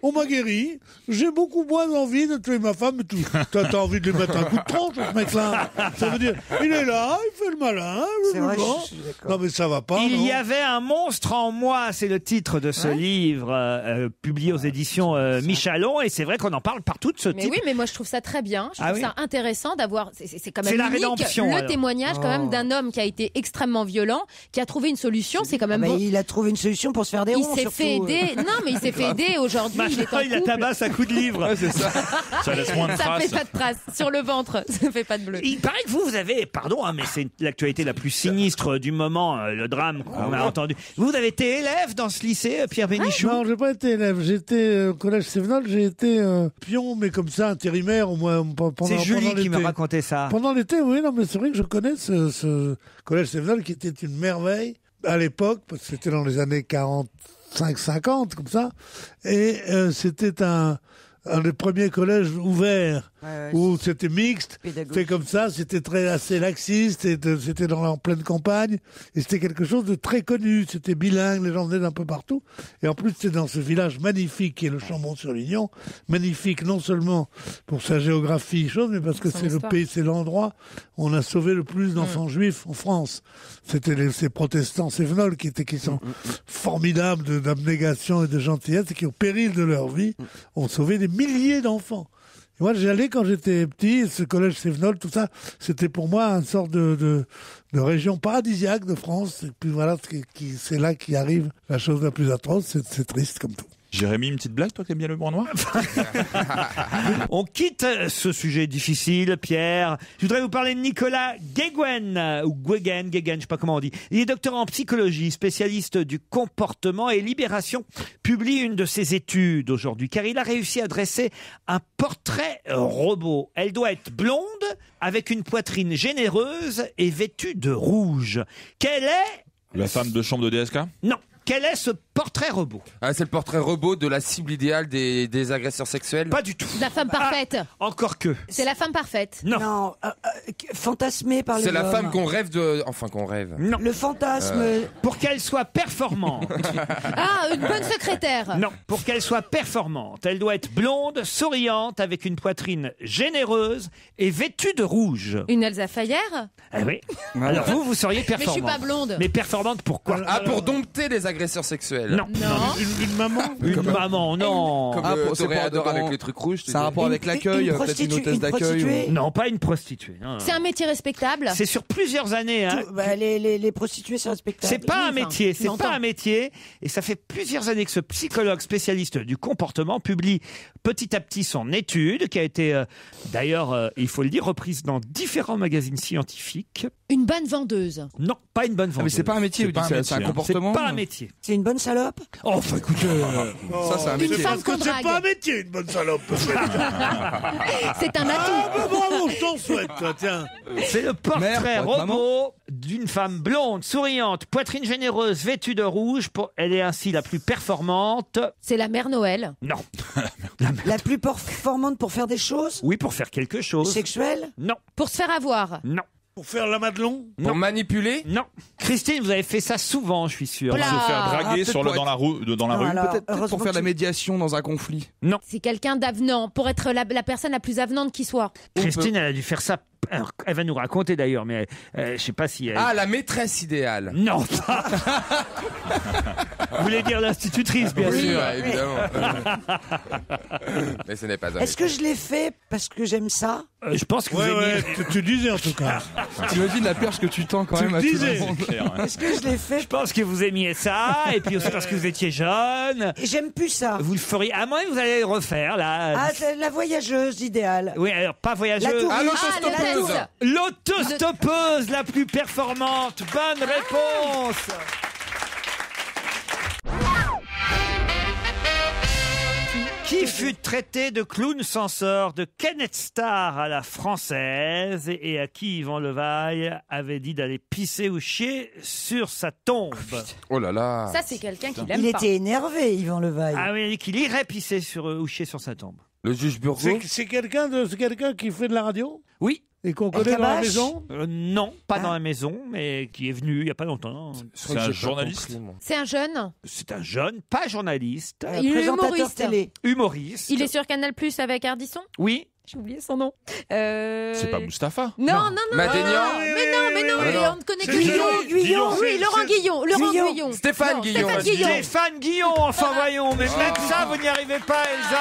on m'a guéri, j'ai beaucoup moins envie de tuer ma femme et tout. T'as envie de lui mettre un coup de tronche, ce mec-là. Ça veut dire, il est là, il fait le malin, C'est vrai, bon. je suis d'accord. Non mais ça va pas, Il non. y avait un monstre en moi, c'est le titre de ce livre publié aux éditions Michalon, et c'est vrai qu'on en parle partout de ce Mais type. oui, mais moi je trouve ça très bien. Je Ah trouve oui ça intéressant d'avoir. C'est quand même C'est la unique, rédemption, le alors. témoignage quand même d'un homme qui a été extrêmement violent, qui a trouvé une solution. C'est quand même Ah bah, bon. il a trouvé une solution pour se faire des Il ronds. s'est surtout. fait aider. Non, mais il s'est fait aider aujourd'hui. Il est Maintenant, en il a couple. tabasse à coups de livre. Ouais, c'est ça. Ça laisse moins de Ça fait traces. pas de traces sur le ventre. Ça fait pas de bleu. Il paraît que vous avez, pardon, mais c'est l'actualité la plus sinistre du moment, le drame qu'on a entendu. Vous avez été élève dans ce lycée, Pierre Bénichou? Non, j'ai pas été élève. J'étais au collège Sévenol, j'ai été pion, mais comme ça, intérimaire, au moins pendant C'est Julie pendant qui me l'été. racontait ça. Pendant l'été, oui, non, mais c'est vrai que je connais ce collège Sévenol qui était une merveille à l'époque, parce que c'était dans les années 45-50, comme ça. Et c'était un des premiers collèges ouverts où c'était mixte, c'était comme ça, c'était assez laxiste, c'était en pleine campagne, et c'était quelque chose de très connu, c'était bilingue, les gens venaient d'un peu partout, et en plus c'était dans ce village magnifique qui est le Chambon-sur-Lignon, magnifique non seulement pour sa géographie, mais parce que c'est le pays, c'est l'endroit où on a sauvé le plus d'enfants juifs en France. C'était ces protestants sévenols qui sont formidables d'abnégation et de gentillesse, et qui au péril de leur vie ont sauvé des milliers d'enfants. Et moi, j'y allais quand j'étais petit, ce collège Sévenol, tout ça, c'était pour moi une sorte de région paradisiaque de France. Et puis voilà, c'est là qu'arrive la chose la plus atroce, c'est triste comme tout. Jérémy, une petite blague, toi qui aimes bien le noir? On quitte ce sujet difficile, Pierre. Je voudrais vous parler de Nicolas Guéguen, ou Guéguen, je sais pas comment on dit. Il est docteur en psychologie, spécialiste du comportement, et Libération publie une de ses études aujourd'hui, car il a réussi à dresser un portrait robot. Elle doit être blonde, avec une poitrine généreuse et vêtue de rouge. Quelle est... La femme de chambre de DSK? Non. Quel est ce portrait robot? Ah, c'est le portrait robot de la cible idéale des agresseurs sexuels? Pas du tout. La femme parfaite. Encore que. C'est la femme parfaite. Non. Fantasmée par les C'est la hommes. femme qu'on rêve de... Enfin, qu'on rêve. Non. Le fantasme. Pour qu'elle soit performante. Ah, une bonne secrétaire. Non, pour qu'elle soit performante, elle doit être blonde, souriante, avec une poitrine généreuse et vêtue de rouge. Une Elsa Fayer. Ah oui. Alors vous seriez Mais je performante. suis pas blonde. Mais performante pourquoi? Ah, pour dompter les agresseurs sexuels. sexuelle. Non. Une maman Une maman, non. Comme Ah, le c'est pas toréador dedans. avec les trucs rouges. C'est un rapport avec l'accueil, peut-être une hôtesse d'accueil. Non, pas une prostituée. non. C'est un métier respectable. C'est sur plusieurs années. Hein. Les prostituées, c'est respectable. C'est pas un métier, c'est j'entends. pas un métier. Et ça fait plusieurs années que ce psychologue spécialiste du comportement publie petit à petit son étude, qui a été d'ailleurs, il faut le dire, reprise dans différents magazines scientifiques. Une bonne vendeuse. Non, pas une bonne vendeuse. Ah, mais c'est pas un métier, c'est un comportement. C'est pas un métier. C'est une bonne salope. Oh, enfin, écoutez, Ça, c'est un métier. femme qu'on C'est drague. pas un métier, une bonne salope. C'est un atout. Ah, bah, bravo, je t'en souhaite, toi, tiens. c'est le portrait Mère, pour être robot d'une femme blonde, souriante, poitrine généreuse, vêtue de rouge. Elle est ainsi la plus performante. C'est la mère Noël. Non. La plus performante pour faire des choses Oui, pour faire quelque chose. sexuelles. Non. Pour se faire avoir. Non. Pour faire la Madelon. Pour manipuler. Non. Christine, vous avez fait ça souvent, je suis sûr. Voilà. Se faire draguer peut-être dans la rue. Non, alors, Peut-être pour heureusement faire de la que- médiation dans un conflit. Non. C'est quelqu'un d'avenant. Pour être la personne la plus avenante qui soit. Christine, elle a dû faire ça. Alors, elle va nous raconter d'ailleurs, mais je sais pas si elle... Ah, la maîtresse idéale. Non, pas. Vous voulez dire l'institutrice, bien Oui, sûr. ouais, évidemment. Mais ce n'est pas un Est-ce que je l'ai fait parce que j'aime ça Je pense que vous Ouais, aimiez... ouais, tu disais en tout cas. T'imagines la perche que tu tends quand Tu même le à tout disais. le monde. Est-ce que je l'ai fait Je pense que vous aimiez ça, et puis aussi parce que vous étiez jeune. Et j'aime plus ça. Vous le feriez... À moins que vous allez le refaire, là. Ah, c'est la voyageuse idéale. Oui, alors, pas La voyageuse. touriste. Ah, l'autostoppeuse. la L'autostoppeuse la plus performante. Bonne réponse. Qui fut traité de clown censeur de Kenneth Starr à la française et à qui Yvan Levaille avait dit d'aller pisser ou chier sur sa tombe. Oh là là. Ça, c'est quelqu'un qui l'aime Il pas. était énervé, Yvan Levaille. Ah oui, il a dit qu'il irait pisser ou chier sur sa tombe. Le juge Burgot. C'est quelqu'un qui fait de la radio Oui. et qu'on connaît dans la Cabache maison. Non, pas dans la maison, mais qui est venu il n'y a pas longtemps. C'est un journaliste. C'est un jeune. C'est un jeune, pas journaliste, Il est présentateur humoriste. télé. humoriste. Il est sur Canal Plus avec Ardisson. Oui. J'ai oublié son nom. C'est pas Mustapha. Non. Madénian. Mais non, Ah, mais non. on ne connaît que Guillon. Guillon. Oui, Laurent Guillon. Laurent Guillon. Stéphane Non, Guillon. Stéphane Guillon. Stéphane Guillon, enfin voyons, mais même ça, vous n'y arrivez pas, Elsa.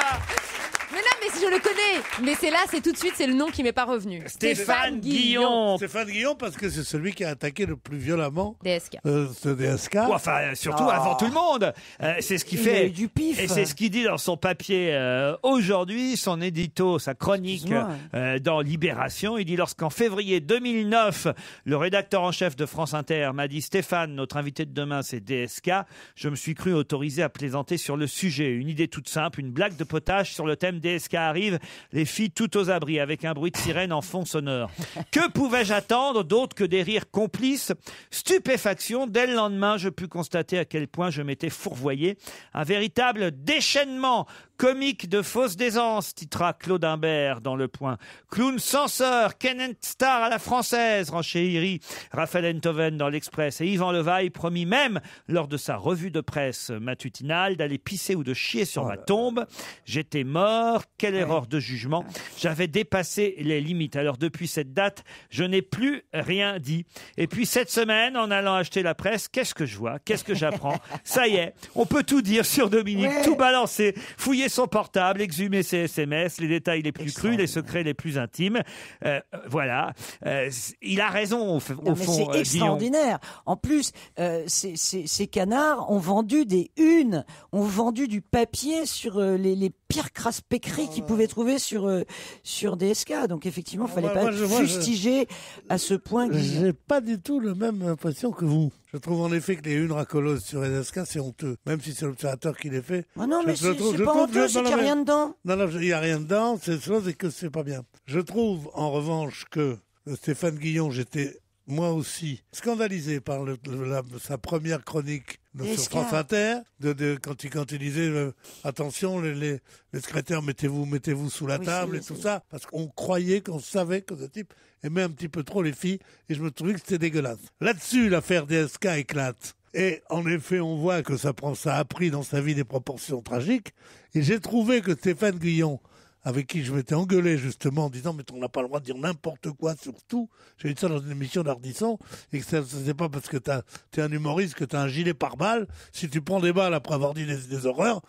Mais non, mais je le connais. Mais c'est là, c'est tout de suite, c'est le nom qui m'est pas revenu. Stéphane Guillon. Stéphane Guillon, parce que c'est celui qui a attaqué le plus violemment DSK. ce DSK. Ou enfin, surtout avant tout le monde. C'est ce qu'il Il a fait. eu du pif. Et c'est ce qu'il dit dans son papier aujourd'hui, son édito, sa chronique Excuse-moi. dans Libération. Il dit: lorsqu'en février 2009, le rédacteur en chef de France Inter m'a dit: Stéphane, notre invité de demain, c'est DSK, je me suis cru autorisé à plaisanter sur le sujet. Une idée toute simple, une blague de potage sur le thème DSK arrive, les filles toutes aux abris, avec un bruit de sirène en fond sonore. Que pouvais-je attendre d'autre que des rires complices? Stupéfaction. Dès le lendemain, je pus constater à quel point je m'étais fourvoyé. Un véritable déchaînement comique de fausse d'aisance, titra Claude Imbert dans Le Point. Clown censeur, Kenneth Starr à la française, renchérit Raphaël Enthoven dans l'Express. Et Yvan Levaille promit même, lors de sa revue de presse matinale, d'aller pisser ou de chier sur ma tombe. J'étais mort. Quelle erreur de jugement. J'avais dépassé les limites. Alors depuis cette date, je n'ai plus rien dit. Et puis cette semaine, en allant acheter la presse, qu'est-ce que je vois? Qu'est-ce que j'apprends? Ça y est, on peut tout dire sur Dominique, tout balancer, fouiller son portable, exhumer ses SMS, les détails les plus crus, les secrets les plus intimes. Voilà. Il a raison, au fond. C'est Guillon. extraordinaire. En plus, ces canards ont vendu des unes, ont vendu du papier sur les pires crasse-pécris qu'ils pouvaient trouver sur DSK. Donc effectivement, il fallait pas fustiger à ce point. J'ai pas du tout la même impression que vous. Je trouve en effet que les unes racoleuses sur DSK, c'est honteux. Même si c'est l'observateur qui les fait. Ah non, mais c'est pas honteux, c'est qu'il n'y a rien dedans. Non, il n'y a rien dedans, c'est chose et que c'est pas bien. Je trouve, en revanche, que Stéphane Guillon, j'étais moi aussi scandalisé par sa première chronique sur France Inter, quand il disait attention les secrétaires, mettez-vous sous la table et tout ça, parce qu'on croyait, qu'on savait que ce type aimait un petit peu trop les filles, et je me trouvais que c'était dégueulasse. Là-dessus, l'affaire DSK éclate. Et en effet, on voit que ça a pris dans sa vie des proportions tragiques, et j'ai trouvé que Stéphane Guillon avec qui je m'étais engueulé justement en disant mais on n'a pas le droit de dire n'importe quoi surtout. J'ai dit ça dans une émission d'Ardisson et que c'est pas parce que t'es un humoriste que t'as un gilet pare-balles. Si tu prends des balles après avoir dit des horreurs,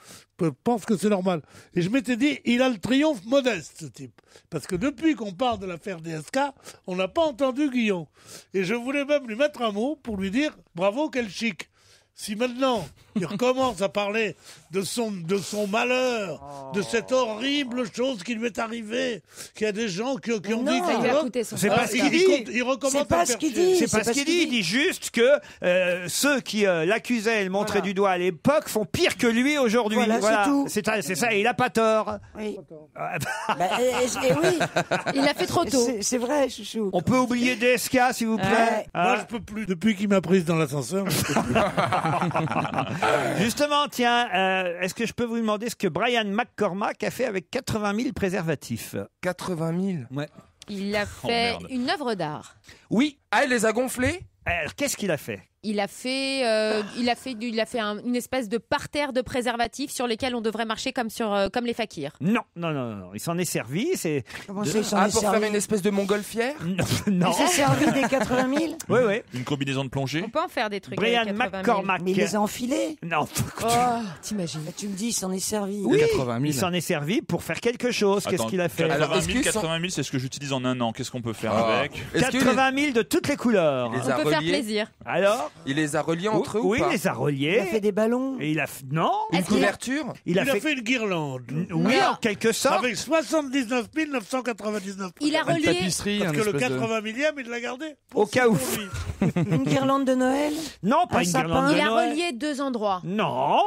je pense que c'est normal. Et je m'étais dit il a le triomphe modeste ce type. Parce que depuis qu'on parle de l'affaire DSK, on n'a pas entendu Guillon. Et je voulais même lui mettre un mot pour lui dire bravo, quel chic. Si maintenant il recommence à parler de son malheur, de cette horrible chose qui lui est arrivée, qu'il y a des gens qui ont dit que c'est pas ce qu'il dit. Il recommence C'est pas ce qu'il dit. C'est pas ce qu'il dit. Il dit juste que ceux qui l'accusaient et le montraient du doigt à l'époque font pire que lui aujourd'hui. Voilà, c'est tout. C'est ça. Et il a pas tort. Oui. oui. Il l'a fait trop tôt. C'est vrai, chouchou. On peut oublier DSK, s'il vous plaît. Moi, je peux plus. Depuis qu'il m'a prise dans l'ascenseur, je peux plus. Justement, tiens, est-ce que je peux vous demander ce que Brian McCormack a fait avec 80 000 préservatifs? 80 000 Ouais. Il a fait une œuvre d'art. Oui. Ah, il les a gonflés? Alors, qu'est-ce qu'il a fait? Il a fait une espèce de parterre de préservatifs sur lesquels on devrait marcher comme les fakirs. Non. Il s'en est servi. Comment pour faire une espèce de montgolfière? Non. Il s'est servi des 80 000? Oui. Une combinaison de plongée? On peut en faire des trucs. Brian avec 80 000. McCormack. Mais il les a enfilés? Non. T'imagines? Tu me dis, il s'en est servi. Oui, 80 000. il s'en est servi pour faire quelque chose. Qu'est-ce Attends, qu'il a fait? 80 000, c'est ce que j'utilise en un an. Qu'est-ce qu'on peut faire avec? 80 000 de toutes les couleurs. On peut faire plaisir. Alors? Il les a reliés entre eux Oui, ou pas? il les a reliés. Il a fait des ballons. Et il a non. Une couverture? Il a fait une guirlande. Oui, en quelque sorte. Avec 79 999. Il a relié. Tapisserie, Parce un que le espèce de- 80 millième, il l'a gardé. Au cas où. Une guirlande de Noël? Non, pas Un une sapin. guirlande de Il a Noël. relié 2 endroits. Non.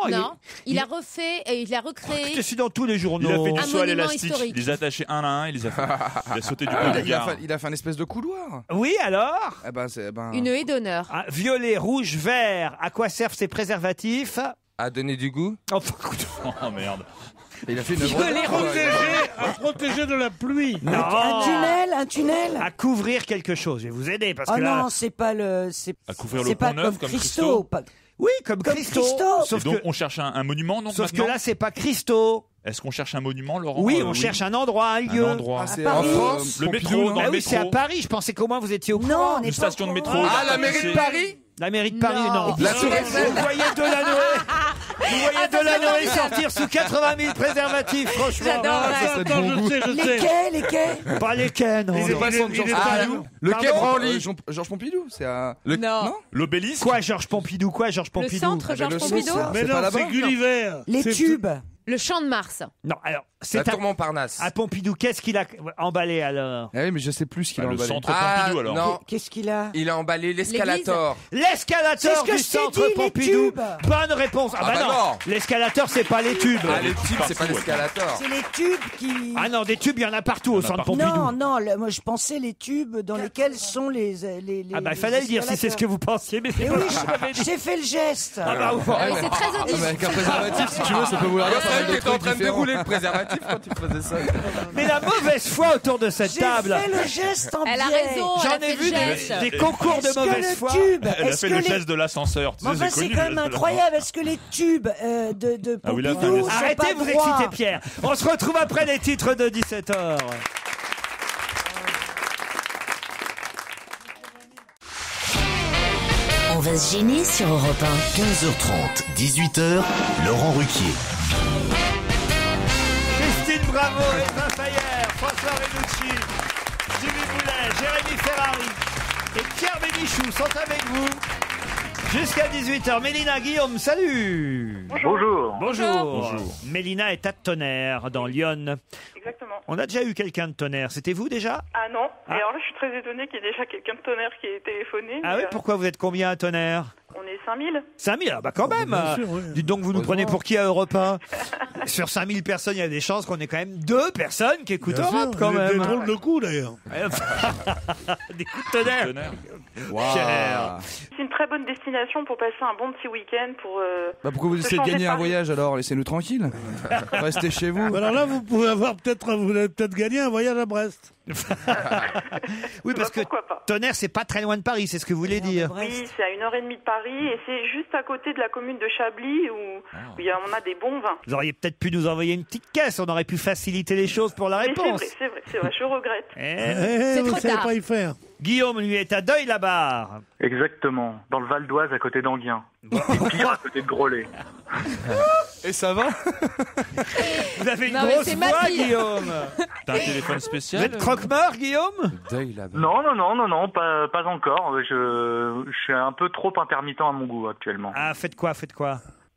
Il a refait et il a recréé. Je suis dans tous les journaux. Il a fait du Un saut à monument l'élastique. historique. Il les a attachés un à un. Il a sauté du pont du Gard. Il a fait un espèce de couloir. Oui, alors? Eh ben, c'est Une haie d'honneur. Ah, violet, rouge, vert. À quoi servent ces préservatifs? À donner du goût? Oh, Oh merde. Il a fait une œuvre d'art. À protéger de la pluie. non. Un tunnel? À couvrir quelque chose. Je vais vous aider parce Oh que là. non, c'est pas le. À couvrir c'est le pas pont neuf comme Christo. Pas- Oui, comme Christo. Et donc on cherche un monument, donc Sauf que maintenant là, c'est pas Christo. Est-ce qu'on cherche un monument, Laurent? Oui, on cherche un endroit, un lieu. Un endroit. C'est Paris. en Le Pompidou, métro, non dans Ah le oui, c'est à métro. Paris. Je pensais qu'au moins vous étiez au courant. Non, on n'est Une pas station au de courant. métro. Ah, la mairie de Paris? La mairie de Paris, non. La Tour Vous voyez Delanoë sortir sous 80 000 préservatifs, franchement. J'adore. Attends, Les quais? Pas les quais, non. Il est pas Georges Pompidou. Le Pardon quai Branly? Georges Pompidou, c'est à... Non. L'obélisque? Quoi, Georges Pompidou? Quoi, Georges Le Pompidou? centre Georges le Pompidou. centre. Mais C'est non, pas là-bas? c'est Gulliver. Les C'est- tubes? Le champ de Mars. Non, alors, La c'est tour Montparnasse. à Pompidou. Qu'est-ce qu'il a emballé alors? Ah oui, mais je sais plus ce qu'il a Le emballé. centre Ah, Pompidou, alors. non. Qu'est-ce qu'il a? Il a emballé l'escalator. L'escalator C'est ce que du je t'ai centre dit, les Pompidou. tubes. Bonne réponse. Ah, Ah bah non. L'escalator, c'est pas les tubes. Ah, les tubes, c'est pas l'escalator. C'est les tubes qui. Ah non, des tubes, il y en a partout au centre Pompidou. Non, moi je pensais les tubes dans lesquels sont les. Ah bah, il fallait le dire si c'est ce que vous pensiez, mais c'est Mais pas oui, ce que vous m'avez dit. j'ai fait le geste. Ah bah, Ah oui, c'est très Ah, mais audible. avec un préservatif, si tu veux, ça peut vouloir dire pas mal de T'étais en trucs train de différents. dérouler le préservatif quand tu faisais ça. Mais la mauvaise foi autour de cette J'ai table. fait le geste en Elle a biais. raison. J'en elle a ai fait vu le geste. des concours de Est-ce que mauvaise le foi. tube, Elle a est-ce fait que le les- geste de l'ascenseur. Tu Mais sais, enfin, c'est connu, quand même le- incroyable. Est-ce que les tubes de Ah oui, là, Pompidou sont Arrêtez pas de vous droits? exciter, Pierre. On se retrouve après les titres de 17h. On va se gêner sur Europe 1. 15h30, 18h, Laurent Ruquier. Christine Bravo, Eva Fayer, François Renucci, Jimmy Boulet, Jérémy Ferrari et Pierre Bénichou sont avec vous jusqu'à 18h. Mélina, Guillaume, salut. Bonjour. Bonjour. Mélina est à Tonnerre, dans Lyon. Exactement. On a déjà eu quelqu'un de Tonnerre. C'était vous déjà? Ah non. Ah. Et alors là, je suis très étonnée qu'il y ait déjà quelqu'un de Tonnerre qui ait téléphoné. Ah mais, oui, pourquoi vous êtes combien à Tonnerre? On est 5000. 5000, ah bah quand même. bien sûr, oui. Dites donc, vous nous prenez pour qui à Europe 1? Sur 5000 personnes, il y a des chances qu'on ait quand même 2 personnes qui écoutent Bien Europe sûr, quand des même. drôles de coups d'ailleurs. Des coups de Tonnerre. Pierre. C'est une très bonne destination pour passer un bon petit week-end. Pourquoi vous se essayez de changer gagner un Paris. voyage alors? Laissez-nous tranquilles. Restez chez vous. Alors là, vous avez peut-être gagné un voyage à Brest. Oui, parce que Tonnerre, c'est pas très loin de Paris, c'est ce que vous voulez dire. Oui, c'est à 1h30 de Paris et c'est juste à côté de la commune de Chablis où on a des bons vins. Vous auriez peut-être pu nous envoyer une petite caisse, on aurait pu faciliter les choses pour la Mais réponse. c'est vrai, je regrette. C'est vous trop savez tard. pas y faire. Guillaume, lui, est à Deuil-la-Barre. Exactement, dans le Val d'Oise à côté d'Anguien. Et pire à côté de Groslay. Et ça va? Vous avez une Non, mais grosse c'est ma voix, fille. Guillaume. T'as un téléphone spécial? Vous êtes croque-mort, Guillaume? Non, pas encore. Je suis un peu trop intermittent à mon goût actuellement. Ah, faites quoi?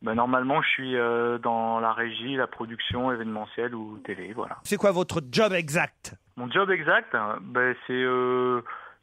Normalement, je suis dans la régie, la production événementielle ou télé, voilà. C'est quoi votre job exact? Mon job exact, c'est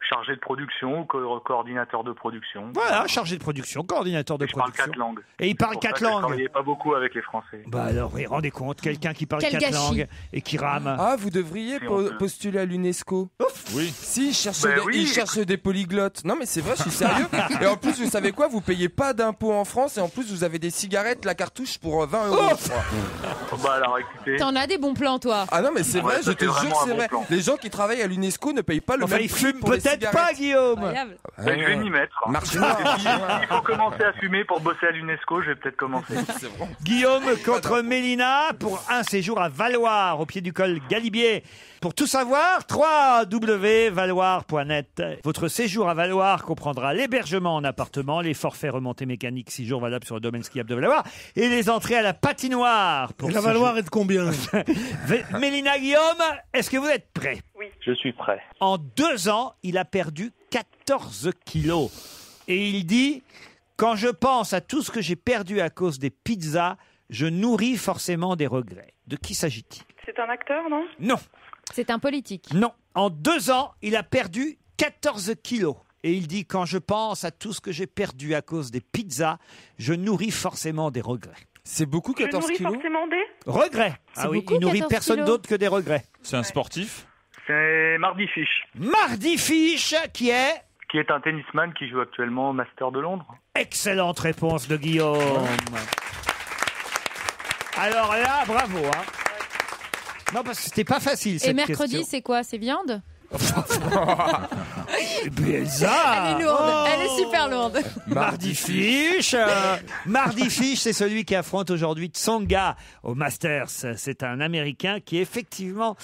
chargé de production ou coordinateur de production. Voilà, chargé de production, coordinateur de Je parle production. 4 langues. Et il parle C'est pour ça 4 que Je langues. travaillais pas beaucoup avec les Français. Bah alors, vous rendez compte, quelqu'un qui parle Quel 4 gâchis. langues et qui rame. Ah, vous devriez postuler à l'UNESCO. Oui. Si, Ben oui. ils cherchent des polyglottes. Non, mais c'est vrai, je suis sérieux. Et en plus, vous savez quoi? Vous payez pas d'impôts en France et en plus, vous avez des cigarettes, la cartouche pour 20 €. je crois. Alors écoutez. T'en as des bons plans, toi. Ah non, mais c'est vrai, Ouais, ça, je te c'est jure vraiment que un c'est bon vrai. plan. Les gens qui travaillent à l'UNESCO ne payent pas le Enfin, même il prix fume pour les peut-être cigarettes. pas, Guillaume. Incroyable. Je vais m'y mettre. Marche noire. Il faut commencer à fumer pour bosser à l'UNESCO, je vais peut-être commencer. Guillaume contre Mélina pour un séjour à Valloire, au pied du col Galibier. Pour tout savoir, www.valloire.net. Votre séjour à Valloire comprendra l'hébergement en appartement, les forfaits remontées mécaniques 6 jours valables sur le domaine skiable de Valloire et les entrées à la patinoire. Et la Valloire est de combien? Mélina, Guillaume, est-ce que vous êtes prêts? Je suis prêt. En 2 ans, il a perdu 14 kilos. Et il dit, quand je pense à tout ce que j'ai perdu à cause des pizzas, je nourris forcément des regrets. De qui s'agit-il? C'est un acteur, non? Non. C'est un politique. Non. En 2 ans, il a perdu 14 kilos. Et il dit, quand je pense à tout ce que j'ai perdu à cause des pizzas, je nourris forcément des regrets. C'est beaucoup, Je 14 nourris kilos? forcément des... Regrets. C'est Ah oui, beaucoup, il nourrit 14 personne kilos. d'autre que des regrets. C'est un sportif? C'est Mardy Fish, Mardy Fish, qui est... qui est un tennisman qui joue actuellement au Master de Londres. Excellente réponse de Guillaume. Alors là, bravo. Hein. Non, parce que c'était pas facile, Et cette mercredi, question. c'est quoi? C'est viande? Elsa. Elle est lourde. Oh. Elle est super lourde. Mardy Fish. Mardy Fish, c'est celui qui affronte aujourd'hui Tsonga au Masters. C'est un Américain qui effectivement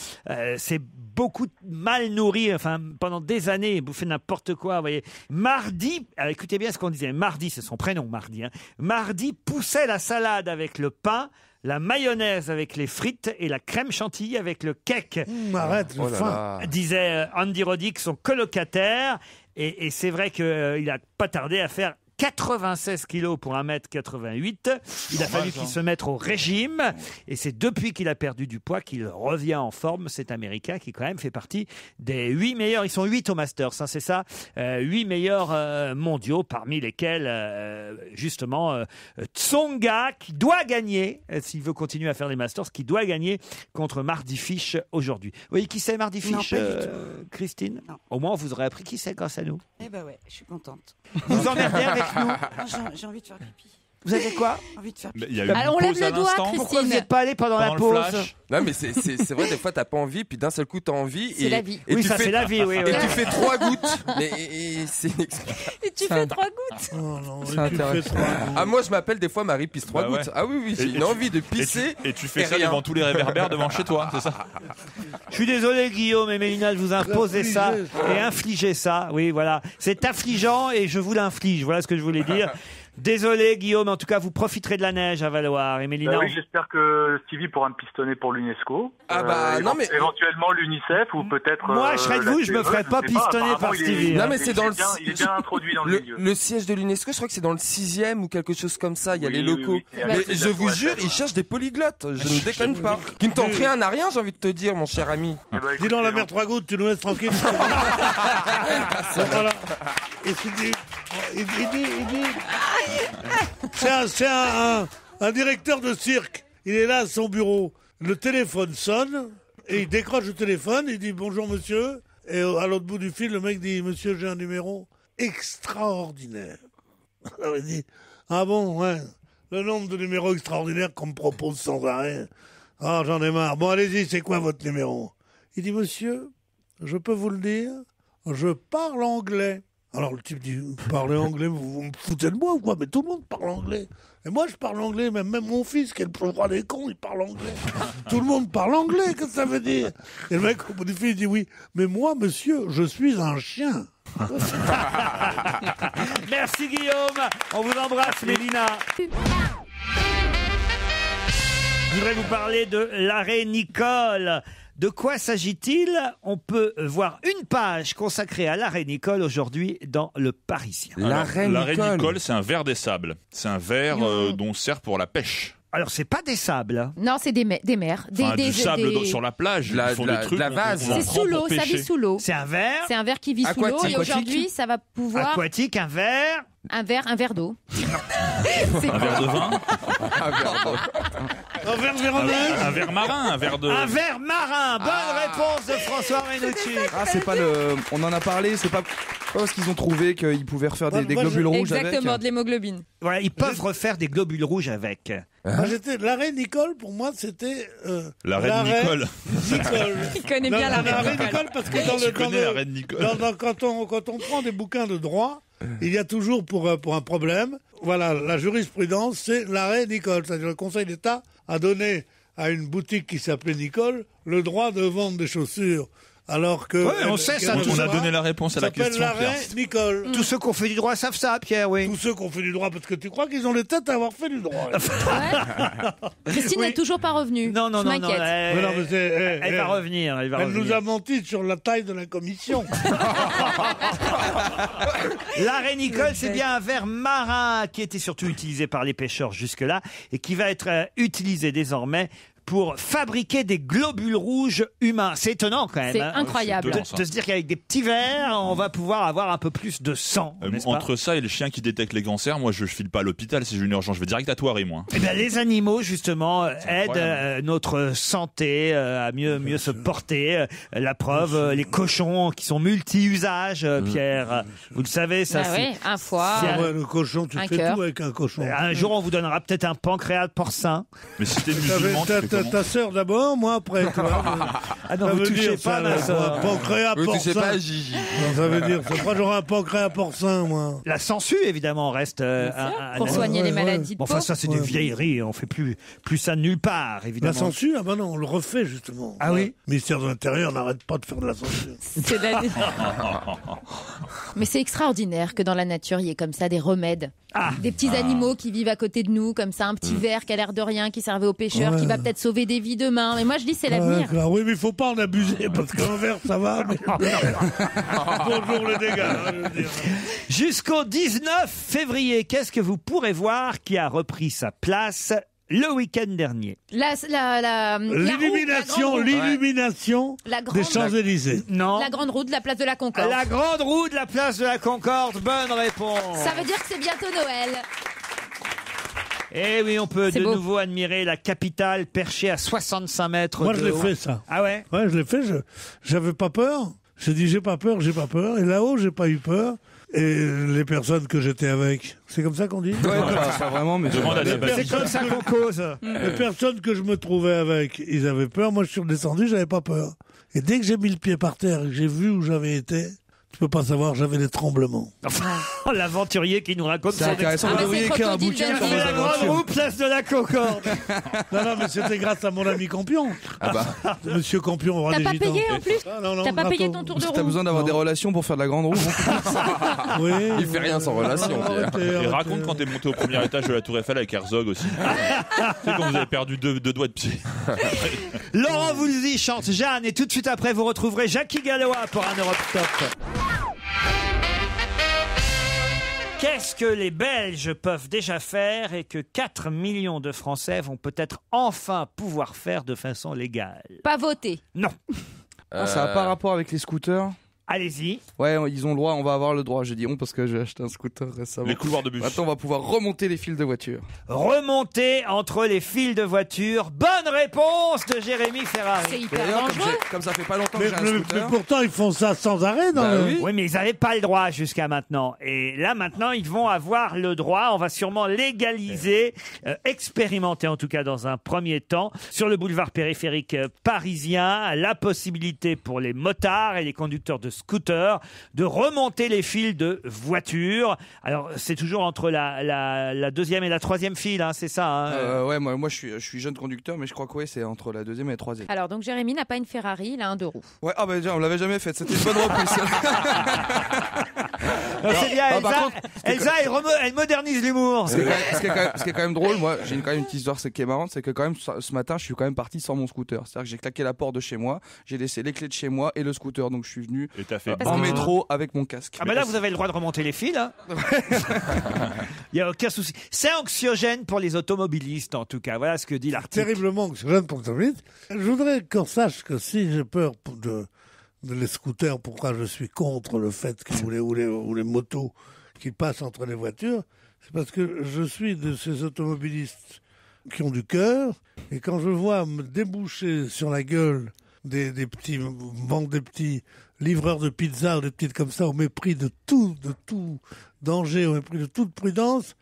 s'est beaucoup mal nourri, enfin pendant des années, bouffé n'importe quoi. Vous voyez, Mardy, écoutez bien ce qu'on disait. Mardy, c'est son prénom, Mardy. Hein. Mardy poussait la salade avec le pain, la mayonnaise avec les frites et la crème chantilly avec le cake. Arrête, Oh là faim. là. Disait Andy Roddick, son colocataire. Et c'est vrai qu'il n'a pas tardé à faire 96 kilos pour 1m88. Il a fallu qu'il se mette au régime. Et c'est depuis qu'il a perdu du poids qu'il revient en forme. Cet Américain qui, quand même, fait partie des 8 meilleurs. Ils sont 8 au Masters, hein, c'est ça 8 meilleurs mondiaux, parmi lesquels, justement, Tsonga, qui doit gagner, s'il veut continuer à faire les Masters, qui doit gagner contre Mardy Fish aujourd'hui. Vous voyez qui c'est, Mardy Non, Fish, pas du tout. Christine? Non. Au moins, vous aurez appris qui c'est grâce à nous. Eh ben ouais, je suis contente. Vous emmerdez avec nous. Non, j'ai envie de faire pipi. Vous avez quoi? Envie de faire Mais pipi. il y a eu une Alors, on lève pause à le doigt, l'instant. Christine. Pourquoi vous n'êtes pas allé pendant la Pendant le pause? flash. Non, mais c'est vrai, des fois, t'as pas envie, puis d'un seul coup, t'as envie. C'est la vie. Et Oui, tu ça, fais- c'est la vie, oui. Et oui. tu fais 3 gouttes. Mais c'est inexplicable. Et tu fais 3 gouttes. Oh non, C'est tu fais intéressant. 3 Ah, moi, je m'appelle des fois Marie pisse 3 Bah ouais. gouttes. Ah oui, oui, j'ai Et une tu- envie de pisser. Et tu fais et ça rien. devant tous les réverbères devant chez toi, c'est ça? Je suis désolé, Guillaume et Mélina, de vous imposer ça et infliger ça. Oui, voilà. C'est affligeant et je vous l'inflige. Voilà ce que je voulais dire. Désolé, Guillaume. En tout cas, vous profiterez de la neige à Valloire. Et Mélina, Bah oui, j'espère que Stevie pourra me pistonner pour l'UNESCO. Ah bah, non, mais- éventuellement l'UNICEF ou peut-être. Moi, je serais de vous, je me ferais pas pistonner par Apparemment, Stevie. il est- Non, mais c'est dans le. Il est bien introduit dans le milieu. Le siège de l'UNESCO, je crois que c'est dans le 6e ou quelque chose comme ça. Il y a Oui, les oui, locaux. oui. Mais Ouais, je vous ouais, jure, ouais. ils cherchent des polyglottes. Je ne déconne pas. Qui ne tentent rien à rien, j'ai envie de te dire, mon cher ami. Eh ben, Dis donc, la écoutez, mer 3 gouttes, tu nous laisses tranquille. Voilà. Et il dit, c'est un directeur de cirque. Il est là à son bureau. Le téléphone sonne et il décroche le téléphone. Il dit bonjour monsieur. Et à l'autre bout du fil, le mec dit monsieur, j'ai un numéro. extraordinaire. Alors il dit, ah bon, ouais, le nombre de numéros extraordinaires qu'on me propose sans arrêt. Ah, j'en ai marre. Bon, allez-y, c'est quoi votre numéro? Il dit, monsieur, je peux vous le dire, je parle anglais. Alors le type dit, vous parlez anglais, vous me foutez de moi ou quoi? Mais tout le monde parle anglais. Et moi je parle anglais, même mon fils, qui est le plus roi des cons, il parle anglais. Tout le monde parle anglais, qu'est-ce que ça veut dire? Et le mec au bout du fil, il dit, oui, mais moi, monsieur, je suis un chien. Merci Guillaume, on vous embrasse Mélina. Je voudrais vous parler de l'arrêt Nicole. De quoi s'agit-il? On peut voir une page consacrée à l'arrêt Nicole aujourd'hui dans Le Parisien. L'arrêt Nicole, c'est un ver des sables. C'est un ver dont on sert pour la pêche. Alors, c'est pas des sables. Hein. Non, c'est des mers. Enfin, du sable sur la plage. Ils font des trucs. La vase. C'est sous l'eau, ça vit sous l'eau. C'est un ver. C'est un ver qui vit sous l'eau. Et aujourd'hui, ça va pouvoir. Aquatique, un ver. Un verre d'eau. Un verre de vin. Un verre véronnage. Un verre marin, un verre de. Un verre marin. Bonne réponse de François Renucci. Ah, c'est pas le. On en a parlé, c'est pas parce qu'ils ont trouvé qu'ils pouvaient refaire des globules rouges avec. Exactement, de l'hémoglobine. Voilà, ils peuvent refaire des globules rouges avec. L'arrêt Nicole, pour moi, c'était. L'arrêt de Nicole. Il connaît bien l'arrêt Nicole parce que quand on prend des bouquins de droit, il y a toujours pour un problème, voilà, la jurisprudence, c'est l'arrêt Nicole. C'est-à-dire le Conseil d'État a donné à une boutique qui s'appelait Nicole le droit de vendre des chaussures. Alors que. Ouais, on sait ça. On a donné la réponse à la question. L'arrêt Nicole. Tous ceux qui ont fait du droit savent ça, Pierre, oui. Tous ceux qui ont fait du droit, parce que tu crois qu'ils ont les têtes à avoir fait du droit. Christine n'est toujours pas revenue. Non. Je m'inquiète. Elle va revenir. Elle nous a menti sur la taille de la commission. L'arrêt Nicole, c'est bien un ver marin qui était surtout utilisé par les pêcheurs jusque-là et qui va être utilisé désormais pour fabriquer des globules rouges humains. C'est étonnant quand même. C'est incroyable. De se dire qu'avec des petits vers, on va pouvoir avoir un peu plus de sang. Entre ça et le chien qui détecte les cancers, moi je file pas à l'hôpital si j'ai une urgence, je vais direct à Thoiry, moi. Eh bien, les animaux justement aident notre santé à mieux se porter. La preuve, les cochons qui sont multi-usages, Pierre. Vous le savez, ça. Oui, un foie. Le cochon, tu fais tout avec un cochon. Un jour, on vous donnera peut-être un pancréas de porcin. Mais si t'es musulman, ta sœur d'abord, moi après. Ah non, vous touchez pas ma sœur. Un pancréas porcin. Vous touchez pas Gigi. Non, ça veut dire, c'est pas j'aurai un pancréas porcin, moi. La sangsue, évidemment, reste pour soigner les maladies de peau. Enfin, ça, c'est des vieilleries. On fait plus ça nulle part, évidemment. La sangsue, ah ben non, on le refait, justement. Ah oui? Le ministère de l'Intérieur n'arrête pas de faire de la sangsue. Mais c'est extraordinaire que dans la nature, il y ait comme ça des remèdes. Des petits animaux qui vivent à côté de nous, comme ça, un petit ver qui a l'air de rien, qui servait aux pêcheurs, qui va peut-être sauver des vies demain. Mais moi, je dis, c'est l'avenir. Oui, mais il faut pas en abuser, parce qu'un verre, ça va. Mais... Bonjour les dégâts. Je veux dire. Jusqu'au 19 février, qu'est-ce que vous pourrez voir qui a repris sa place le week-end dernier? L'illumination des Champs-Élysées. Non. La grande roue de la place de la Concorde. La grande roue de la place de la Concorde. Bonne réponse. Ça veut dire que c'est bientôt Noël. Eh oui, on peut de nouveau admirer la capitale perchée à 65 mètres Moi, de je l'ai haut. fait, ça. Ah ouais? Ouais, je l'ai fait. J'avais pas peur. J'ai dit, j'ai pas peur. Et là-haut, j'ai pas eu peur. Et les personnes que j'étais avec, c'est comme ça qu'on dit? Ouais, pas vraiment, mais c'est comme ça qu'on cause. Les personnes que je me trouvais avec, ils avaient peur. Moi, je suis redescendu, j'avais pas peur. Et dès que j'ai mis le pied par terre et que j'ai vu où j'avais été, tu peux pas savoir, j'avais des tremblements. L'aventurier qui nous raconte c'est intéressant. Vous devriez écrire un bouquin sur vos la grande aventures. roue, place de la Concorde. Non, mais c'était grâce à mon ami Campion. Monsieur Campion, roi T'as des pas Gitans. payé en plus? Non, T'as pas payé ton tour de Si roue? t'as besoin d'avoir des relations pour faire de la grande roue. Oui. Il fait rien sans relation. Et raconte quand t'es monté au premier étage de la Tour Eiffel avec Herzog aussi. Tu sais, quand vous avez perdu deux doigts de pied. Laurent Voulzy chante Jeanne et tout de suite après vous retrouverez Jackie Gallois pour un Europe Top. Qu'est-ce que les Belges peuvent déjà faire et que 4 millions de Français vont peut-être enfin pouvoir faire de façon légale? Pas voter. Non. Ça n'a pas rapport avec les scooters? Allez-y. Ouais, ils ont le droit, on va avoir le droit. J'ai dit on parce que j'ai acheté un scooter récemment. Les couloirs de bus. Maintenant, on va pouvoir remonter les fils de voiture. Remonter entre les fils de voiture. Bonne réponse de Jérémy Ferrari. C'est hyper D'ailleurs, dangereux. comme ça fait pas longtemps que Mais, j'ai un mais scooter. pourtant, ils font ça sans arrêt dans Bah le... oui. Oui, mais ils n'avaient pas le droit jusqu'à maintenant. Et là, maintenant, ils vont avoir le droit. On va sûrement légaliser, expérimenter en tout cas dans un premier temps, sur le boulevard périphérique parisien, la possibilité pour les motards et les conducteurs de scooters de remonter les fils de voiture. Alors, c'est toujours entre la deuxième et la troisième file, hein, c'est ça hein Ouais, moi je suis jeune conducteur, mais je crois que ouais, c'est entre la deuxième et la troisième. Alors, donc Jérémy n'a pas une Ferrari, il a un 2 roues. Ouais, ah bah déjà, on l'avait jamais fait. C'était une bonne reprise. C'est bien, Ah, Elsa, par contre, Elsa, elle modernise l'humour. Ce qui est quand même drôle, moi, j'ai quand même une petite histoire qui est marrante, c'est que quand même ce matin, je suis quand même parti sans mon scooter. C'est-à-dire que j'ai claqué la porte de chez moi, j'ai laissé les clés de chez moi et le scooter, donc je suis venu en métro avec mon casque. Ah ben là, vous avez le droit de remonter les fils. Hein. Il n'y a aucun souci. C'est anxiogène pour les automobilistes, en tout cas. Voilà ce que dit l'article. Terriblement anxiogène pour les automobilistes. Je voudrais qu'on sache que si j'ai peur de les scooters, pourquoi je suis contre le fait que ou les motos qui passent entre les voitures, c'est parce que je suis de ces automobilistes qui ont du cœur, et quand je vois me déboucher sur la gueule des petits livreurs de pizza ou des petites comme ça, au mépris de tout danger, au mépris de toute prudence,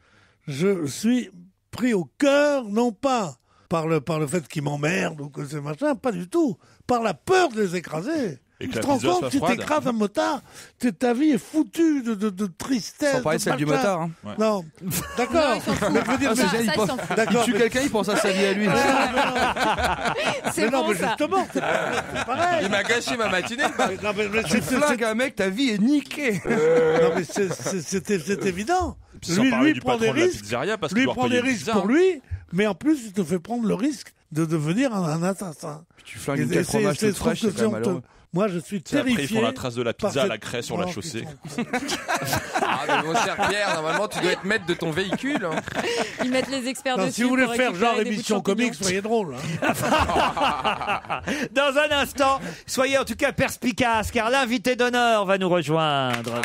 je suis pris au cœur, non pas par le fait qu'ils m'emmerdent ou que c'est machin, pas du tout, par la peur de les écraser. Et que Tu la te rends pizza compte, soit tu froide. t'écrases un motard, ta vie est foutue de tristesse. Sans parler de celle du machin. motard. Hein. Ouais. Non, d'accord. Mais je veux dire, Il d'accord, tue mais- quelqu'un, il pense à sa vie à lui. C'est non, bon, mais ça. justement, c'est pareil. Il m'a gâché ma matinée. Non, mais Tu flingues un mec, ta vie est niquée. Non, mais c'est évident. Puis sans parler Lui du prend des patron de la risques. pizzeria parce qu'il Lui doit prend repayer des les risques pizzas, pour hein. lui, mais en plus, il te fait prendre le risque de devenir un assassin. Tu flingues Et une carte fromage toute fraîche, c'est quand même malheureux. Moi, je suis C'est après, terrifié. ils font la trace de la par pizza à cette- la craie sur la Non, chaussée. Ah, mais mon cher Pierre, normalement, tu dois être maître de ton véhicule. Hein. Ils mettent les experts Non, dessus. si vous voulez pour faire récupérer genre des bouts de émission champignons. comique, soyez drôle. Hein. Dans un instant, soyez en tout cas perspicaces, car l'invité d'honneur va nous rejoindre.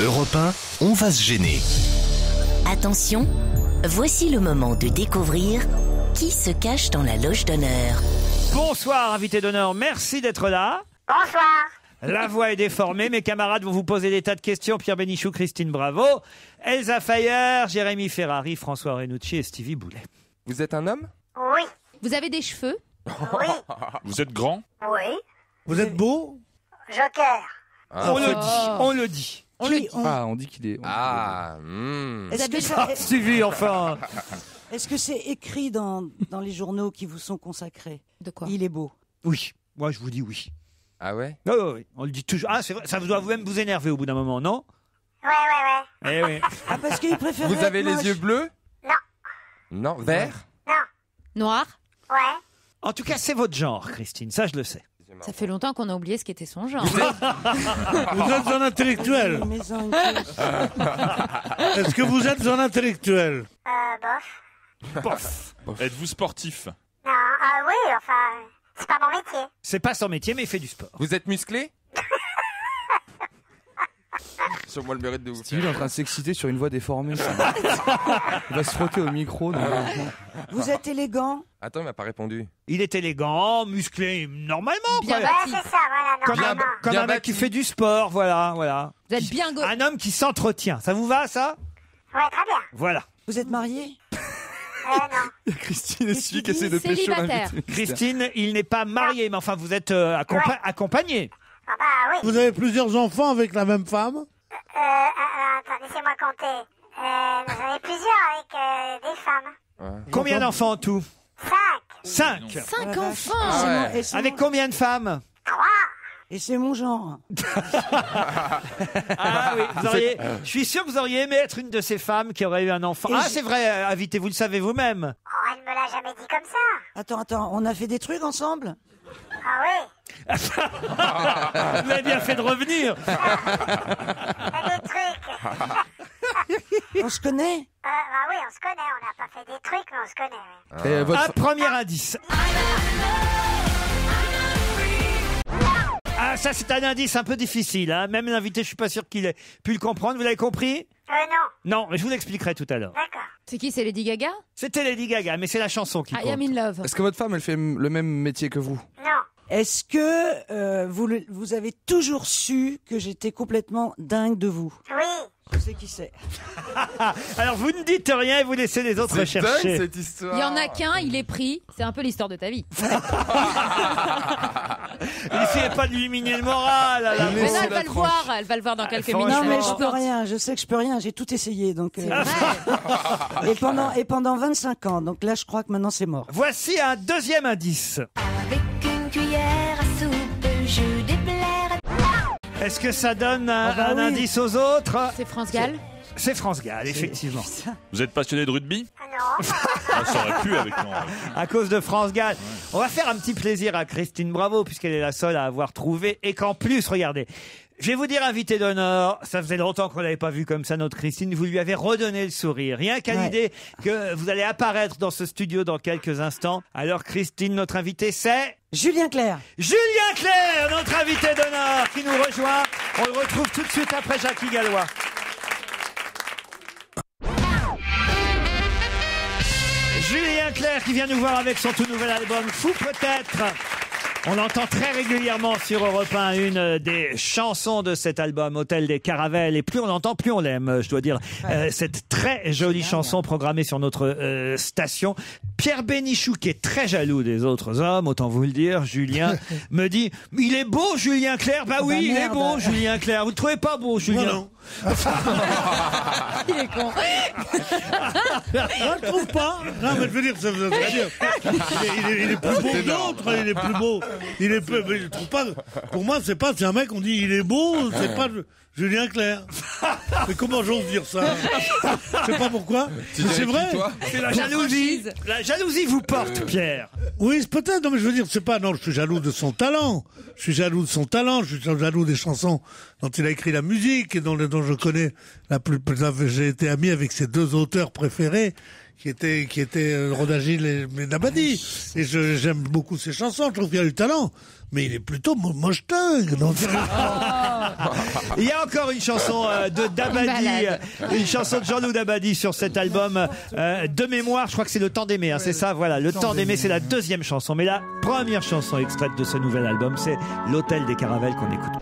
Europe 1, on va se gêner. Attention, voici le moment de découvrir qui se cache dans la loge d'honneur. Bonsoir, invité d'honneur, merci d'être là. Bonsoir. La voix est déformée, mes camarades vont vous poser des tas de questions. Pierre Bénichou, Christine Bravo, Elsa Fayer, Jérémy Ferrari, François Renucci et Stevie Boulet. Vous êtes un homme? Oui. Vous avez des cheveux? Oui. Vous êtes grand? Oui. Vous êtes beau? Joker. Ah. On le dit, on le dit. On le dit. Ah, on dit qu'il est. Ah, Est-ce que, Ah, Stevie, enfin. est-ce que c'est écrit dans les journaux qui vous sont consacrés? De quoi? Il est beau. Oui, moi je vous dis oui. Ah ouais? Oui, oui, oui. On le dit toujours. Ah, c'est vrai, ça doit même vous énerver au bout d'un moment, non? Ouais. Eh oui. Ah, parce qu'il préfère. Vous avez les yeux bleus? Non. Non. Vert? Noir? Ouais. En tout cas, c'est votre genre, Christine, ça je le sais. Ça fait longtemps qu'on a oublié ce qu'était son genre. Vous êtes un intellectuel. Mets-en une couche. Est-ce que vous êtes un intellectuel? Bof. Êtes-vous sportif? Non. Ah oui, enfin, c'est pas mon métier. C'est pas son métier, mais il fait du sport. Vous êtes musclé? Sur moi le mérite de vous. Stevie est en train de s'exciter sur une voix déformée. Il va se frotter au micro. Vous êtes élégant. Attends, il m'a pas répondu. Il est élégant, musclé, normalement. Bien quoi. bâti. Ouais, c'est ça, voilà, Comme normalement. comme bien un mec bâti. qui fait du sport, voilà. Vous êtes bien go... Un homme qui s'entretient. Ça vous va, ça? Ouais, très bien. Voilà. Vous êtes marié? Non. Il y a Christine et Stevie qui essaient de pécho Célibataire. l'invité. Christine, il n'est pas marié, mais enfin, vous êtes accompagné. Ah bah oui. Vous avez plusieurs enfants avec la même femme? Attends, laissez-moi compter. J'en ai plusieurs avec des femmes. Combien d'enfants en tout? 5. 5. 5 Ah, enfants! C'est ouais. mon- et c'est Avec mon- combien de femmes? 3. Et c'est mon genre. Ah oui, je suis sûr que vous auriez aimé être une de ces femmes qui aurait eu un enfant. Et Ah, je- c'est vrai, invité, vous le savez vous-même. Oh, elle me l'a jamais dit comme ça. Attends, on a fait des trucs ensemble? Ah oui. Vous avez bien fait de revenir. T'as des trucs. On se connaît? Bah oui, on se connaît. On n'a pas fait des trucs, mais on se connaît. Oui. Un premier indice. Ah, ça c'est un indice un peu difficile. Hein. Même l'invité, je suis pas sûr qu'il ait pu le comprendre. Vous l'avez compris ? Non. Non, mais je vous l'expliquerai tout à l'heure. D'accord. C'est qui? C'est Lady Gaga? C'était Lady Gaga, mais c'est la chanson qui compte. I am in love. Est-ce que votre femme, elle fait le même métier que vous? Non. Est-ce que vous avez toujours su que j'étais complètement dingue de vous? Oui. Je sais qui c'est. Alors vous ne dites rien et vous laissez les autres chercher. C'est dingue cette histoire. Il y en a qu'un, il est pris. C'est un peu l'histoire de ta vie. Essayez pas de lui miner le moral. Mais non, elle va le voir. Elle va le voir dans quelques minutes. Non, mais je peux rien. Je sais que je peux rien. J'ai tout essayé. Donc, et pendant 25 ans. Donc là, je crois que maintenant, c'est mort. Voici un deuxième indice. Avec une cuillère à soupe, je déblaire. Est-ce que ça donne un indice aux autres? C'est France Gall. C'est France Gall, effectivement. Vous êtes passionné de rugby? Non. Ça aurait pu avec nous. À cause de France Gall. On va faire un petit plaisir à Christine Bravo, puisqu'elle est la seule à avoir trouvé. Et qu'en plus, regardez, je vais vous dire invité d'honneur, ça faisait longtemps qu'on l'avait pas vu comme ça, notre Christine, vous lui avez redonné le sourire. Rien qu'à l'idée que vous allez apparaître dans ce studio dans quelques instants. Alors Christine, notre invité, c'est... Julien Clerc. Julien Clerc, notre invité d'honneur, qui nous rejoint. On le retrouve tout de suite après Jackie Gallois. Julien Clerc qui vient nous voir avec son tout nouvel album Fou peut-être. On entend très régulièrement sur Europe 1 une des chansons de cet album, Hôtel des Caravelles. Et plus on l'entend, plus on l'aime, je dois dire. Cette très jolie chanson programmée sur notre station. Pierre Bénichou, qui est très jaloux des autres hommes, autant vous le dire, Julien, me dit « Il est beau, Julien Clerc !» Bah oui, il est beau, Julien Clerc. Vous ne trouvez pas beau, Julien? Non. Il est con. Je trouve pas. Non, mais je veux dire, ça veut dire. Il est plus beau que d'autres. Il est plus beau. Il est peu. Mais je trouve pas. Pour moi, c'est un mec. On dit il est beau. C'est pas Julien Clerc. Mais comment j'ose dire ça? Je sais pas pourquoi. Mais c'est vrai. C'est la jalousie. La jalousie vous porte, Pierre. Oui, peut-être. Non, mais je veux dire, c'est pas. Non, je suis jaloux de son talent. Je suis jaloux de son talent. Je suis jaloux des chansons dont il a écrit la musique et dont je connais j'ai été ami avec ses deux auteurs préférés qui étaient Rodagil et Dabadi. Et j'aime beaucoup ses chansons. Je trouve qu'il a du talent. Mais il est plutôt moche-tingue. Il y a encore une chanson de Dabadi, une chanson de Jean-Loup Dabadi sur cet album de mémoire. Je crois que c'est Le Temps d'aimer, hein, c'est ça, voilà. Le Temps d'aimer, c'est la deuxième chanson. Mais la première chanson extraite de ce nouvel album, c'est L'Hôtel des Caravelles qu'on écoute.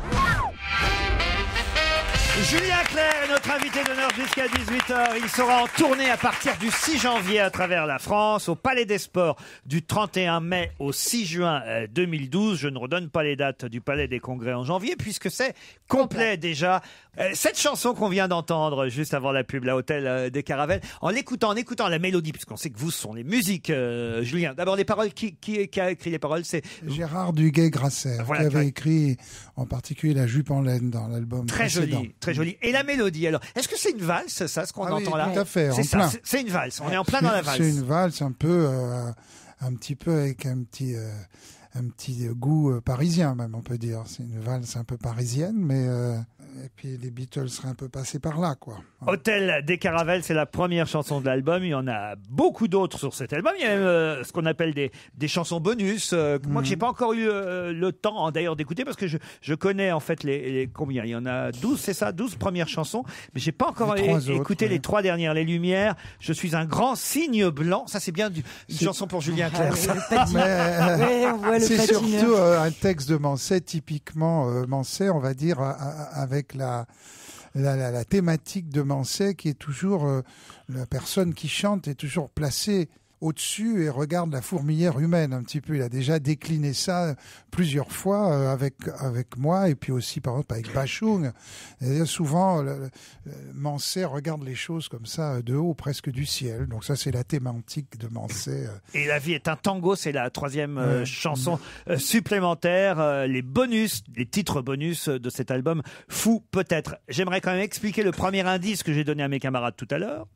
Julien Clerc est notre invité d'honneur jusqu'à 18h. Il sera en tournée à partir du 6 janvier à travers la France, au Palais des Sports du 31 mai au 6 juin 2012. Je ne redonne pas les dates du Palais des Congrès en janvier puisque c'est complet déjà. Cette chanson qu'on vient d'entendre juste avant la pub, la Hôtel des Caravelles, en écoutant la mélodie, puisqu'on sait que vous, ce sont les musiques, Julien. D'abord les paroles, qui a écrit les paroles? C'est Gérard Duguay-Grasser, voilà, qui avait écrit en particulier La Jupe en laine dans l'album précédent. Très joli. Et la mélodie, alors, est-ce que c'est une valse, ça, ce qu'on entend là? Tout à fait, c'est ça, c'est une valse. On est en plein dans la valse. C'est une valse un peu, un petit peu avec un petit goût parisien même, on peut dire. C'est une valse un peu parisienne, mais et puis les Beatles seraient un peu passés par là, quoi. Hôtel des Caravelles, c'est la première chanson de l'album. Il y en a beaucoup d'autres sur cet album. Il y a même ce qu'on appelle des chansons bonus, moi que j'ai pas encore eu le temps d'ailleurs d'écouter parce que je connais en fait les combien. Il y en a 12, c'est ça, 12 premières chansons, mais j'ai pas encore écouté les 3 dernières. Les Lumières, Je suis un grand cygne blanc. Ça c'est bien une chanson pour Julien Clerc. C'est surtout un texte de Manset, typiquement Manset, on va dire, avec la thématique de Manset qui est toujours la personne qui chante est toujours placée au-dessus et regarde la fourmilière humaine un petit peu. Il a déjà décliné ça plusieurs fois avec moi et puis aussi par exemple avec Bachung. Et souvent, Manset regarde les choses comme ça de haut, presque du ciel. Donc ça, c'est la thématique de Manset. Et La vie est un tango, c'est la 3e chanson supplémentaire. Les bonus, les titres bonus de cet album, Fou peut-être. J'aimerais quand même expliquer le premier indice que j'ai donné à mes camarades tout à l'heure.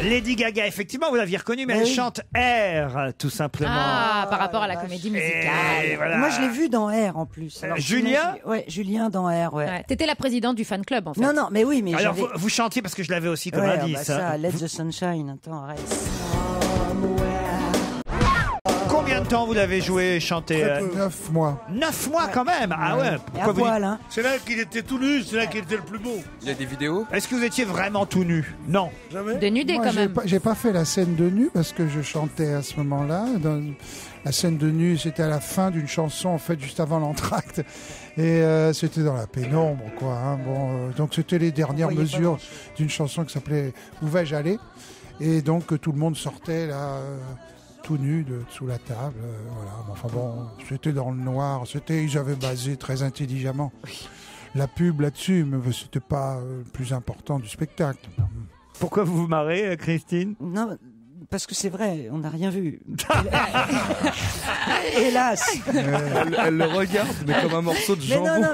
Lady Gaga, effectivement, vous l'aviez reconnue, mais elle chante Air, tout simplement. Ah, par rapport à la comédie musicale. Voilà. Moi, je l'ai vu dans Air, en plus. Alors, Julien Ouais, Julien dans Air, ouais. Ouais. T'étais la présidente du fan club, en fait. Non, mais oui, mais Alors, j'avais... vous chantiez parce que je l'avais aussi comme Ouais, indice. bah ça, Let the Sunshine, attends, arrête. Combien de temps vous l'avez joué et chanté 9 mois. 9 mois quand même. Ah ouais. À poil, hein. C'est là qu'il était tout nu, c'est là qu'il était le plus beau. Il y a des vidéos. Est-ce que vous étiez vraiment tout nu? Non. Jamais. Dénudé Moi, quand même. J'ai pas fait la scène de nu parce que je chantais à ce moment-là. La scène de nu, c'était à la fin d'une chanson, en fait, juste avant l'entracte. Et c'était dans la pénombre, quoi. Hein. Bon, donc c'était les dernières mesures d'une chanson qui s'appelait Où vais-je aller? Et donc tout le monde sortait là, tout nu sous la table. Voilà. Enfin bon, c'était dans le noir. Ils avaient basé très intelligemment la pub là-dessus, mais c'était pas le plus important du spectacle. Pourquoi vous vous marrez, Christine? Non, parce que c'est vrai, on n'a rien vu. Hélas. Elle le regarde, mais comme un morceau de jambon.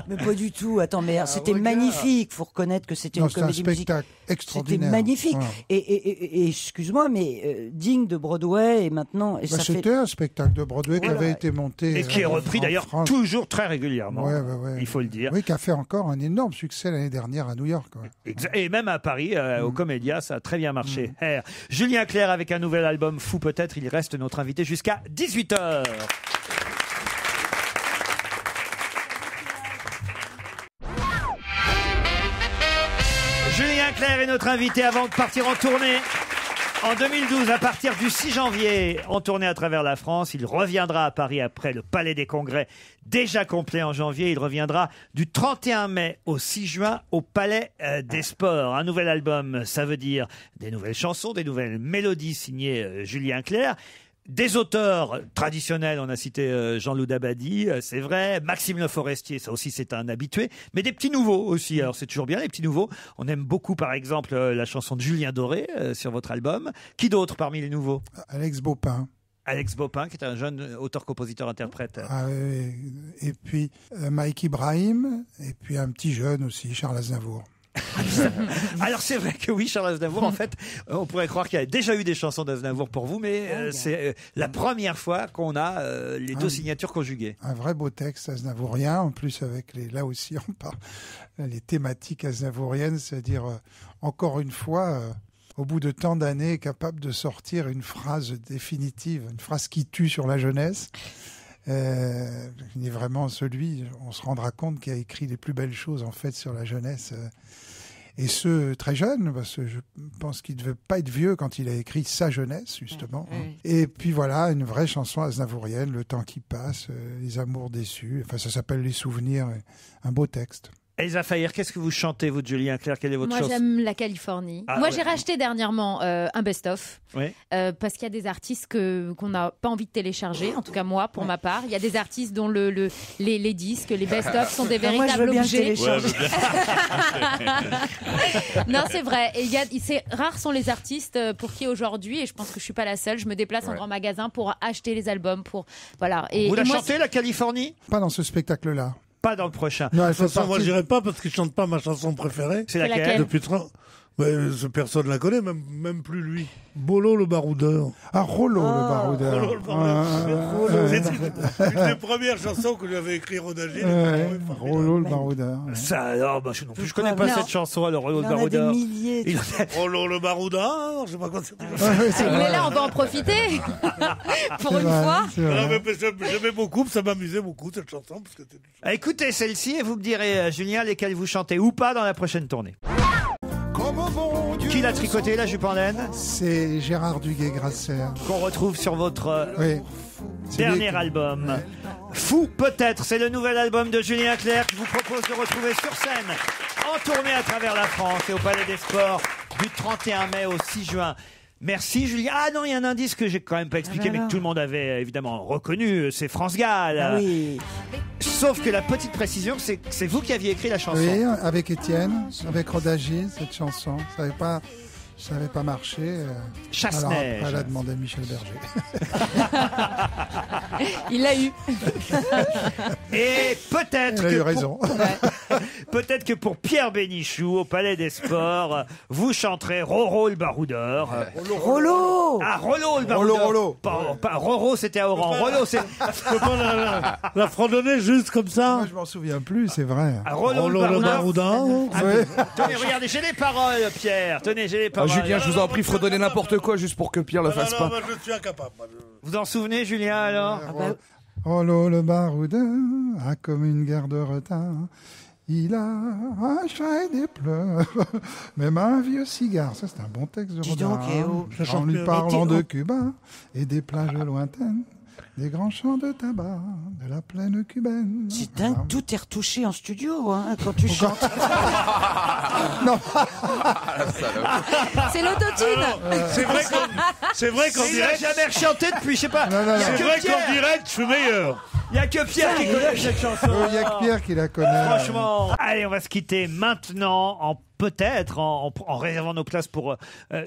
Mais pas du tout. Attends, mais c'était magnifique. Faut reconnaître que c'était une comédie musicale. Spectacle extraordinaire. C'était magnifique. Voilà. Et excuse-moi, mais digne de Broadway et maintenant. Et c'était un spectacle de Broadway qui avait été monté. Et qui est repris d'ailleurs toujours très régulièrement. Ouais. Il faut le dire. Oui, qui a fait encore un énorme succès l'année dernière à New York. Ouais. Et même à Paris, au Comédia, ça a très bien marché. Julien Clerc avec un nouvel album Fou peut-être. Il reste notre invité jusqu'à 18h. Julien Clerc est notre invité avant de partir en tournée. En 2012, à partir du 6 janvier, en tournée à travers la France, il reviendra à Paris après le Palais des Congrès, déjà complet en janvier. Il reviendra du 31 mai au 6 juin au Palais des Sports. Un nouvel album, ça veut dire des nouvelles chansons, des nouvelles mélodies signées Julien Clerc. Des auteurs traditionnels, on a cité Jean-Loup Dabadi, c'est vrai, Maxime Le Forestier, ça aussi c'est un habitué, mais des petits nouveaux aussi, alors c'est toujours bien les petits nouveaux. On aime beaucoup par exemple la chanson de Julien Doré sur votre album. Qui d'autre parmi les nouveaux? Alex Baupin. Alex Baupin, qui est un jeune auteur-compositeur-interprète. Et puis Mike Ibrahim, et puis un petit jeune aussi, Charles Aznavour. Alors c'est vrai que oui, Charles Aznavour, en fait, on pourrait croire qu'il y a déjà eu des chansons d'Aznavour pour vous, mais c'est la première fois qu'on a les deux signatures conjuguées. Un vrai beau texte aznavourien, en plus avec là aussi on parle les thématiques aznavouriennes, c'est-à-dire encore une fois, au bout de tant d'années, capable de sortir une phrase définitive, une phrase qui tue sur la jeunesse. Il est vraiment celui, on se rendra compte, qui a écrit les plus belles choses en fait sur la jeunesse, et ce très jeune, parce que je pense qu'il devait pas être vieux quand il a écrit sa jeunesse justement. Et puis voilà, une vraie chanson aznavourienne, le temps qui passe, les amours déçus, enfin ça s'appelle Les Souvenirs, un beau texte. Elsa Fayer, qu'est-ce que vous chantez, vous, de Julien Clerc? Quelle est votre chanson? Moi, j'aime la Californie. Moi, j'ai racheté dernièrement un best-of. Parce qu'il y a des artistes qu'on n'a pas envie de télécharger, en tout cas moi, pour ma part. Il y a des artistes dont les disques, les best-of sont des véritables objets. Non, c'est vrai. Et rares sont les artistes pour qui aujourd'hui, et je pense que je suis pas la seule, je me déplace en grand magasin pour acheter les albums. Vous la chantez, la Californie? Pas dans ce spectacle-là. Pas dans le prochain. Non, de toute façon, moi, j'irai pas parce qu'il chante pas ma chanson préférée. C'est laquelle? Depuis 30. Personne la connaît, même plus lui. Bolo le baroudeur. Ah, Rollo le baroudeur. Rollo le baroudeur. C'est une des premières chansons que j'avais écrit Rodagil. Rollo le baroudeur. Ça, alors, je non plus, je connais pas cette chanson, alors, Rollo le baroudeur. Rollo le baroudeur, je sais pas quoi c'est. Mais là, on va en profiter. Pour une fois. J'aimais beaucoup, ça m'amusait beaucoup, cette chanson. Parce que écoutez celle-ci et vous me direz, Julien, lesquelles vous chantez ou pas dans la prochaine tournée. Qui l'a tricoté, la jupe en laine? C'est Gérard Duguay-Grasser. Qu'on retrouve sur votre dernier album. Fou peut-être, c'est le nouvel album de Julien Clerc qui vous propose de retrouver sur scène, en tournée à travers la France et au Palais des Sports du 31 mai au 6 juin. Merci Julien. Ah non, il y a un indice que j'ai quand même pas expliqué, mais que tout le monde avait évidemment reconnu, c'est France Gall. Ah oui. Sauf que la petite précision, c'est que c'est vous qui aviez écrit la chanson. Oui, avec Étienne, avec Rodagil, cette chanson. Ça n'avait pas marché. Chasse-neige. Alors, elle a demandé à Michel Berger. Il l'a eu. Et peut-être il a eu raison. Peut-être que pour Pierre Bénichou, au Palais des Sports, vous chanterez Roro le baroudeur. Rollo. Ah, Rollo le baroudeur. Pas Roro, c'était à Oran. Rollo, c'est... Je peux pas la fredonner juste comme ça. Moi, je m'en souviens plus, c'est vrai. Ah, Rollo le baroudeur. Ouais. Tenez, regardez, j'ai les paroles, Pierre. Tenez, j'ai les paroles. Julien, je vous en prie, fredonnez n'importe quoi juste pour que Pierre le fasse pas. Moi, je suis incapable. Vous en souvenez, Julien, alors? Rollo le baroudeur a comme une guerre de retard. Il a un chat et des pleurs, même un vieux cigare. Ça, c'est un bon texte de Dis donc, Rodin. En lui parlant de Cuba et des plages lointaines, des grands champs de tabac, de la plaine cubaine. C'est dingue, tout est retouché en studio hein, quand tu chantes. Non. C'est l'autotune. C'est vrai qu'en direct, il a jamais chanté depuis, je sais pas. C'est vrai qu'en direct, je suis meilleur. Il n'y a que Pierre qui connaît cette chanson. Il n'y a que Pierre qui la connaît. Franchement. Allez, on va se quitter maintenant en réservant nos places pour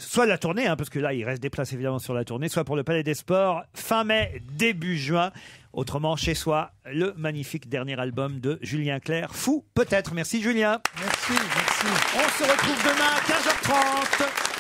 soit la tournée, parce que là, il reste des places évidemment sur la tournée, soit pour le Palais des Sports, fin mai, début juin. Autrement, chez soi, le magnifique dernier album de Julien Clerc, Fou peut-être. Merci Julien. Merci. On se retrouve demain à 15h30.